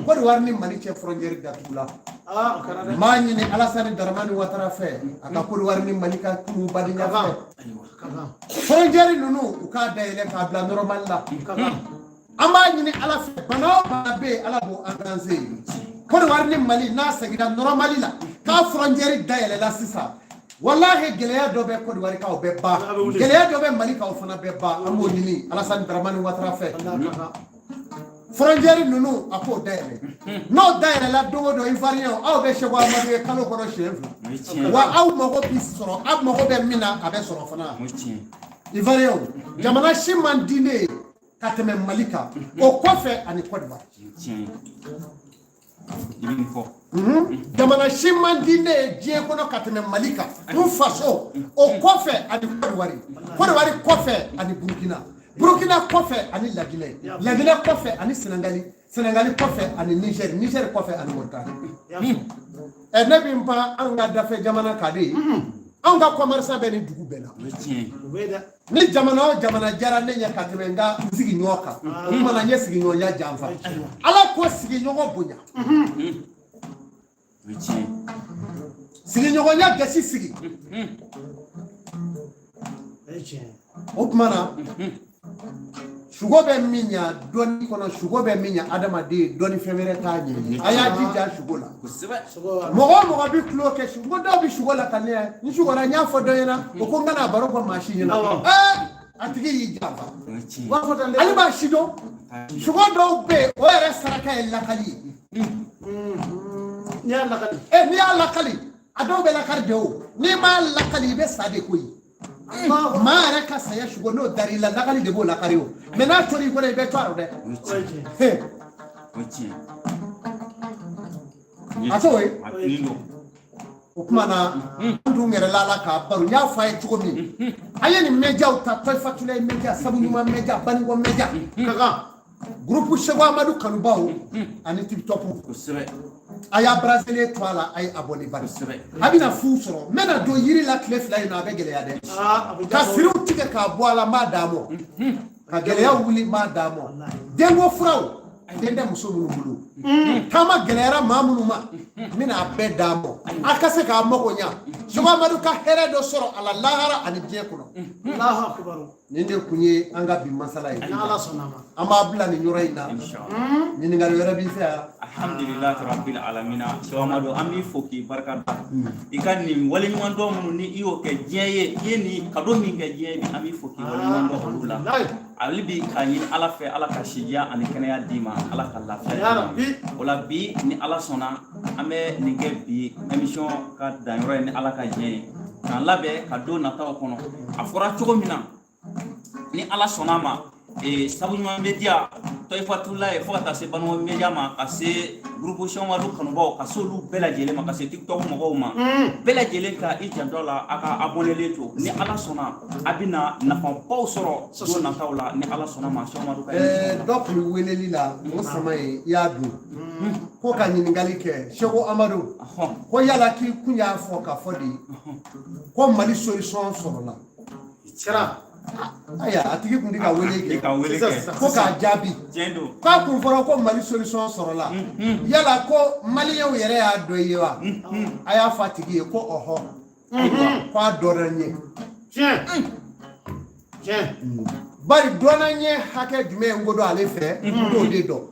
Speaker 2: Côte d'Ivoire ni Mali cɛ frontière datugula n b'a ɲini Alasani Daramani Ouattara fɛ a ka Côte d'Ivoire ni Mali ka kunu badenya fɛ frontière ninnu u k'a dayɛlɛ k'a bila normal la an b'a ɲini Ala fɛ bana o bana bɛ yen Ala b'o arranger Côte d'Ivoire ni Mali n'a seginna normal la k'a frontière dayɛlɛla sisan wallahi gɛlɛya dɔ bɛ Côte d'Ivoire kaw bɛ ban gɛlɛya dɔ bɛ Mali kaw fana bɛ ban an b'o ɲini Alasani Daramani Ouattara fɛ frontière ninnu a k'o dayɛlɛ n'o dayɛlɛla don o don ivoiriyɛnw aw bɛ Seko Amadu ye kalo kɔnɔ siɲɛ 2 wa aw mago bɛ sɔrɔ aw mago bɛ min na a bɛ sɔrɔ fana ivoiriyɛnw jamana si man di ne ye ka tɛmɛ Mali kan o kɔfɛ ani Côte d'Ivoire jamana si man di ne ye diɲɛ kɔnɔ ka tɛmɛ Mali kan n faso o kɔfɛ ani Côte d'Ivoire kɔfɛ ani Burkina Burkina kɔfɛ ani Laginɛ Laginɛ kɔfɛ ani Senegali kɔfɛ ani Niger kɔfɛ ani Mauritanie ne bi mpa an ka dafe jamana ka de an ka commerçant bɛ ni dugu bɛɛ la ni jamana o jamana jara ne ɲɛ ka tɛmɛ n ka sigiɲɔgɔn kan o kumana n ye sigiɲɔgɔnya janfa Ala ko sigiɲɔgɔn bonya sigiɲɔgɔnya gasi sigi o kumana sugo bɛ min ɲa dɔnni kɔnɔ sugo bɛ min ɲa adamaden dɔnni fɛn wɛrɛ t'a ɲɛ a y'a jija sugo la mɔgɔ o mɔgɔ bi tulo kɛ sugo dɔw bi sugo la ka ne n sugora n y'a fɔ dɔ ɲɛna o ko n kana baro fɔ maa si ɲɛna a tigi y'i janfa ale b'a si dɔn sugo dɔw bɛ yen o yɛrɛ saraka ye lakali ye n'i y'a lakali a dɔw bɛ lakari de o n'i m'a lakali i bɛ sa de koyi maa yɛrɛ ka saya sugo n'o dar'i la lakali de b'o lakari o mais n'a tora i kɔnɔ i bɛ to a rɔ dɛ a t'o ye o kuma na an dun yɛrɛ la Ala k'a baro n y'a fɔ a ye cogo min a ye nin médiaw ta Tɔyifatulayi média Sabu Ɲuman média Banikɔ média ka kan groupe Seko Amadu kanubaw ani TikTok a y'a brasileien to a la a ye abonné bari a bɛna fu sɔrɔ n bɛna don yiri la tile 2 in na a bɛ gɛlɛya dɛ ka siriw tigɛ k'a bɔ a la n b'a d'a ma ka gɛlɛya wuli n b'a d'a ma denko furaw den tɛ muso minnu bolo taama gɛlɛyara maa minnu ma n bɛna a bɛɛ d'a ma a ka se k'a mago ɲa Seko Amadu ka hɛrɛ dɔ sɔrɔ a la lahara ani diɲɛ kɔnɔ nin de kun ye an ka bi masala ye an b'a bila nin yɔrɔ in na ɲininkali wɛrɛ b'i fɛ yan
Speaker 1: alhamdulillahi rabbil alamina Seko Amadu an b'i fo k'i barika da i ka nin waleɲuman dɔn minnu ni i y'o kɛ diɲɛ ye i ye nin kado min kɛ diɲɛ bi an b'i fo k'i waleɲuman dɔn olu la ale bi k'a ɲini Ala fɛ Ala ka sidiya ani kɛnɛya d'i ma Ala ka lafiya d'i ma o la bi ni Ala sɔnna an bɛ nin kɛ bi émission ka danyɔrɔ ye ni Ala ka diɲɛ ye k'an labɛn ka don nataw kɔnɔ a fɔra cogo min na ni Ala sɔnna ma Sabu Ɲuman média Tɔyifatulayi fo ka taa se Banikɔ média ma ka se groupe Seko Amadu kanubaw ka se olu bɛɛ lajɛlen ma ka se TikTok mɔgɔw ma bɛɛ lajɛlen ka i janto a la a ka abonnelen to ni Ala sɔnna a bɛna nafabaw sɔrɔ don nataw la ni Ala sɔnna ma Seko Amadu ka
Speaker 2: dɔ tun bɛ weleli la o sama ye i y'a dun ko ka ɲininkali kɛ Seko Amadu ko yala k'i kun y'a fɔ ka fɔ de ko Mali solution sɔrɔla aya a tigi kun di ka wele kɛ ko k'a jaabi k'a kun fɔra ko Mali solution sɔrɔla yala ko maliyɛnw yɛrɛ y'a dɔ ye wa a y'a fɔ a tigi ye ko ɔhɔ ko a dɔnna n ye bari dɔnna n ye hakɛ jumɛn ye n ko dɔn ale fɛ n'o de dɔn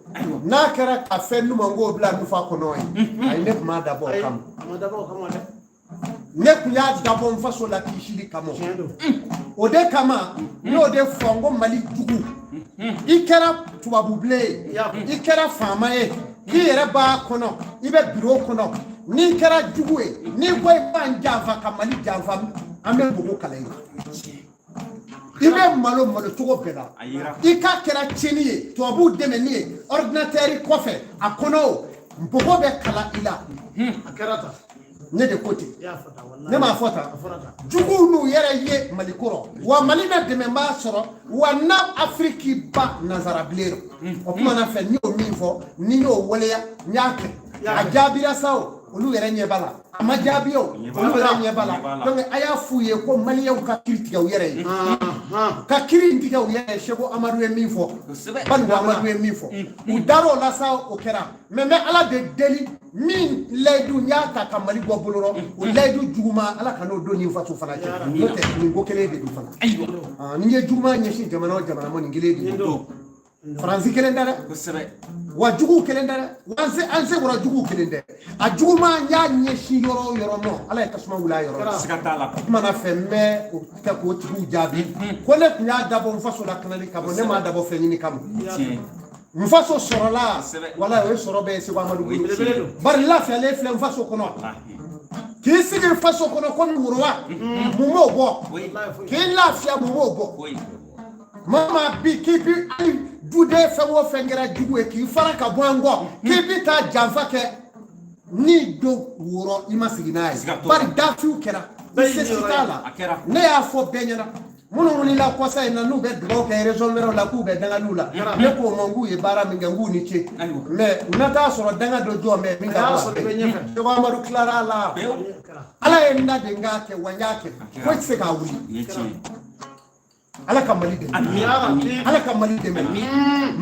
Speaker 2: n'a kɛra ka fɛn numan ko bila nufa kɔnɔ ye ayi ne kun m'a dabɔ o kama ne kun y'a dabɔ n faso la kisili kama o de kama n'o de fɔ n ko Mali jugu i kɛra tubabubilen ye i kɛra faama ye k'i yɛrɛ b'a kɔnɔ i bɛ bureau kɔnɔ n'i kɛra jugu ye n'i ko i b'an janfa ka Mali janfa an bɛ npogo kala i bɛ malo cogo bɛɛ la i ka kɛra tiɲɛni ye tubabuw dɛmɛni ye ordinateur kɔfɛ a kɔnɔ o npogo bɛ kala i la a kɛra tan ne de ko ten ne m'a fɔ tan juguw n'u yɛrɛ ye Mali kɔrɔ wa Mali na dɛmɛ b'a sɔrɔ wa na Afiriki ba nazarabilen o kuma na fɛ n'i y'o min fɔ n'i y'o waleya n y'a kɛ a jaabira sa o olu yɛrɛ ɲɛ b'a la a ma jaabi o olu yɛrɛ ɲɛ b'a la donc a y'a f'u ye ko maliyɛnw ka kiri tigɛ u yɛrɛ ye ka kiri tigɛ u yɛrɛ ye Seko Amadu ye min fɔ Banikɔ Amadu ye min fɔ u dar'o la sa o kɛra mais n bɛ Ala de deli min layidu n y'a ta ka Mali bɔ bolo rɔ o layidu juguman Ala ka n'o don nin faso fana cɛ n'o tɛ nin ko kelen de don fana ni ye juguman ɲɛsin jamana o jamana ma nin kelen de don Faransi kelen tɛ dɛ wa juguw kelen tɛ dɛ an sekɔrɔ juguw kelen tɛ a juguman y'a ɲɛsin yɔrɔ o yɔrɔ nɔ Ala ye tasuma wuli a yɔrɔ la siga t'a la o kumana fɛ n bɛ kɛ k'o tigiw jaabi ko ne tun y'a dabɔ n faso la kanali kama ne m'a dabɔ fɛn ɲini kama n faso sɔrɔla wala o ye sɔrɔ bɛɛ ye Seko Amadu bolo bari lafiyalen filɛ n faso kɔnɔ k'i sigi n faso kɔnɔ komi worowa mun b'o bɔ k'i lafiya mun b'o bɔ mama bi k'i bi hali duden fɛn o fɛn kɛra jugu ye k'i fara ka bɔ an kɔ k'i bi taa janfa kɛ n'i don woro i ma sigi n'a ye bari dafiw kɛra i se t'a la ne y'a fɔ bɛɛ ɲɛna munun ni la kosa ina nu be dugaw kɛ résolver la ku be danga lula ne ko mo ngu ye bara min ngu ni ce mais nata sɔrɔ danga do jɔ mais min ka sɔrɔ be ɲɛfɛ ko amadu clara la ala ye nda de nga kɛ wanya kɛ ko se ka wuli ala ka mali dɛmɛ ala ka mali dɛmɛ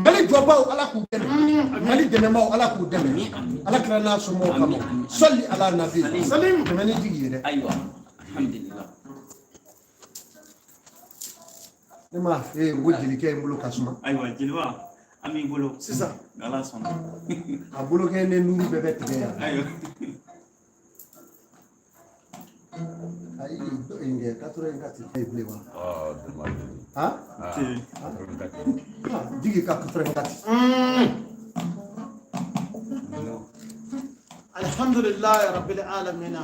Speaker 2: mali jɔbaw ala k'u dɛmɛ mali dɛmɛbaw ala k'u dɛmɛ ala kira n'a somɔgɔw kama sɔli ala nabi salim dɛmɛ ni jigi ye dɛ
Speaker 1: ayiwa alhamdulillah
Speaker 2: ne ma n ko jelikɛ in bolo ka suma
Speaker 1: ayiwa jeliba an b'i bolo
Speaker 2: sisan
Speaker 1: ala sɔnna
Speaker 2: a bolo kɛ ne nuru bɛɛ bɛ tigɛ yan
Speaker 1: ayiwa
Speaker 2: ayi in 84 kai bile wa ha jigi ka 84
Speaker 3: alhamdulillah rabbil alamin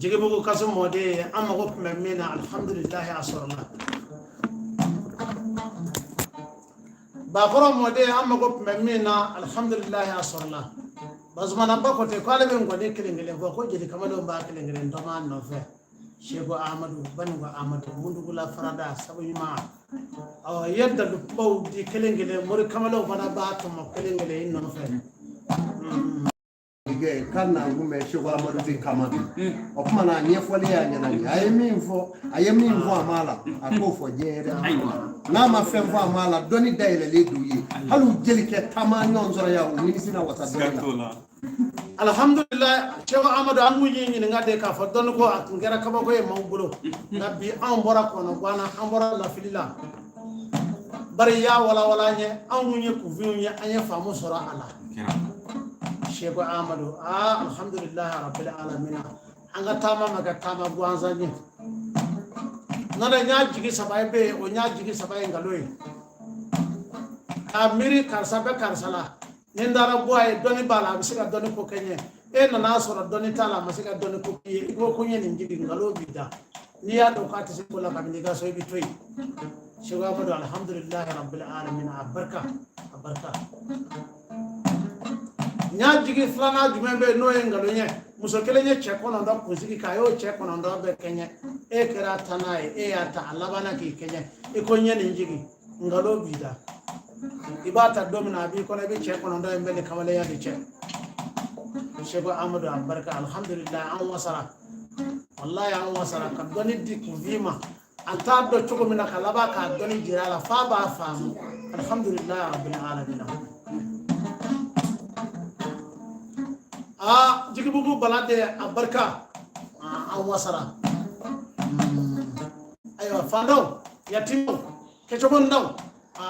Speaker 3: jigi bugu kasu mode amma ko memina alhamdulillah asrna ba koro mode amma ko memina alhamdulillah asrna bazmana bako te kwale ben ngode kelengele ko jeli kamalo ba kelengele ndoma no fe shego ahmadu bango ahmadu mundugula farada sabima aw yedda du baw di kelengele mori kamalo bana ba to mo kelengele inno fe
Speaker 2: ige kana ngume shego ahmadu din kama o kuma na nyefole ya nyana ni ayemi mfo amala akofo jere na ma fe mfo amala doni daile le duye halu jeli ke tama nyonzora ya minisina watadona
Speaker 3: alhamdulillah cewa amadu an muji ni ngade ka fa don ko ngera kaba ko e mawbulo nabi an bora ko no bana an bora la filila bari ya wala nye an munye ku viunye anya famu sura ala shego amadu alhamdulillah rabbil alamin an ga tama maga tama gwanza ni nana nya jigi sabai be o nya jigi sabai ngaloy amiri karsabe karsala nindara boy doni bala bisika doni ko kenye nana soro doni tala masika doni ko kiye ko kunye ni jigi ngalo bida ni ya do kati se kola kamini ga so bi toy shego amadu alhamdulillah rabbil alamin abarka nya jigi flana jumembe no engalo nye muso kelenye chekono ndo kuziki kayo chekono ndo be kenye kera tanai ata alabana ki kenye ko nye ni jigi ngalo bida ibata domina bi kono be chekono ndo mbele kamale ya diche shego amadu abarka alhamdulillah an wasara wallahi an wasara ka doni diku vima anta do choko mina kalaba ka doni jirala fa ba famu alhamdulillah rabbil alamin jigi bugu balade abarka an wasara ayo fando yatimo kechobon daw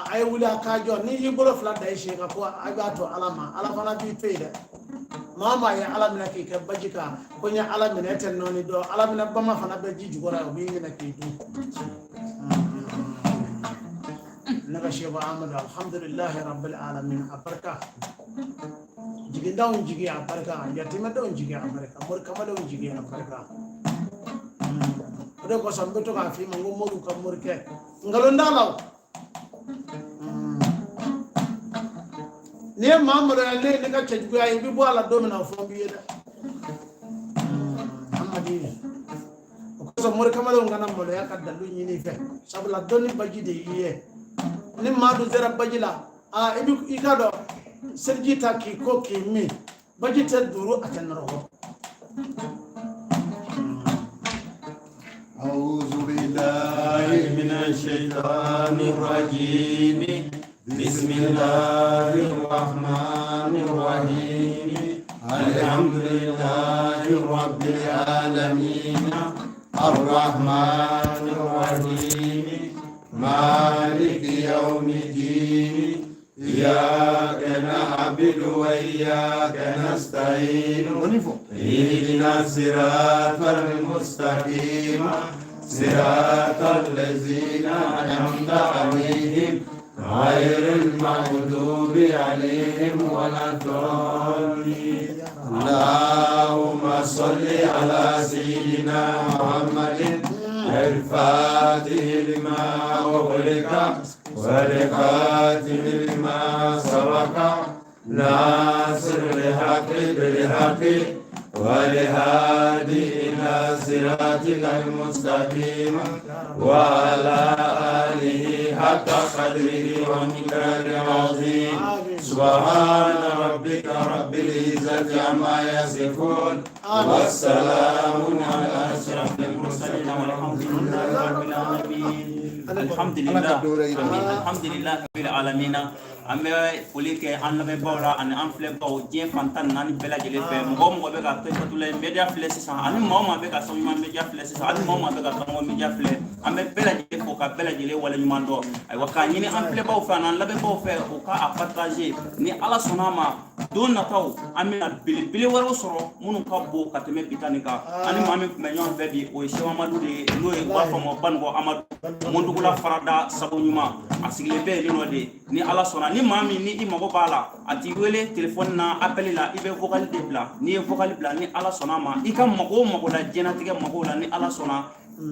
Speaker 3: ay wula ka jo ni yibolo fla dai sheka ko agato alama fana bi feede mama ya alamina ki ka bajika ko nya alamina ten noni do alamina bama fana be jiju gora o bi ngina ki du naga sheba amadu alhamdulillah rabbil alamin abarka jigi ndaw jigi abarka yatima daw jigi abarka mor kama daw jigi abarka do ko sambe to ka fi mango modu ka morke ngalo ndalaw ni mamadu le ni ka chejgu ay bi bo ala domina fo bi yeda amadi ko so mor kama daw ngana mo ya ka dalu nyini fe sabula doni bajide yiye ni madu zera bajila ibi ikado serjita ki ko ki mi bajite duru atanro
Speaker 2: a'udhu billahi minash shaitanir rajim bismillahir rahmanir rahim alhamdulillahi rabbil alamin arrahmanir rahim مالك يوم الدين إياك نعبد وإياك نستعين اهدنا الصراط المستقيم صراط الذين أنعمت عليهم غير المغضوب عليهم ولا الضالين اللهم صل على سيدنا محمد الفاتح لما أغلق والخاتم لما سبق ناصر الحق بالحق
Speaker 1: والهادي إلى صراطك المستقيم وعلى آله حق قدره ومقداره العظيم سبحان ربك رب العزة عما يصفون والسلام على أشرف المرسلين والحمد لله رب العالمين الحمد لله رب العالمين ambe folike annabe bawla an anfle baw je fantan nan bela jele fe mo be ka tole media flash sa ani mo be ka so media flash sa ani mo be ka so media flash ambe bela jele ko ka bela jele wala nyumando ay waka nyini anfle baw fa nan labe baw fe o ka a partager ni ala sonama don nataw amina bili waro soro munu ka bo ka teme bitanika ani mami me nyon fe bi o shewa madu de no e wa fa mo bango amadu mondugula farada sabo nyuma asigile be lino de ni ala sona ni mami ni i mago bala ati wele telephone na appel la ibe vocal de bla ni vocal bla ni ala sona ma i kam mago la jenatige mago la ni ala sona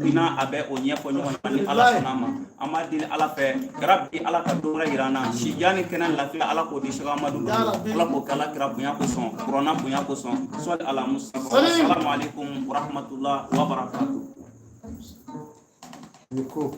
Speaker 1: ina abe o nyefo nyoma ni ala sona ma amadi ala fe rabbi ala ka dora irana shijani kenan la fi ala ko di shiga madu ala ko kala kira bunya ko son corona bunya ko son sol ala mustafa assalamu alaikum wa rahmatullah wa barakatuh
Speaker 3: Niko.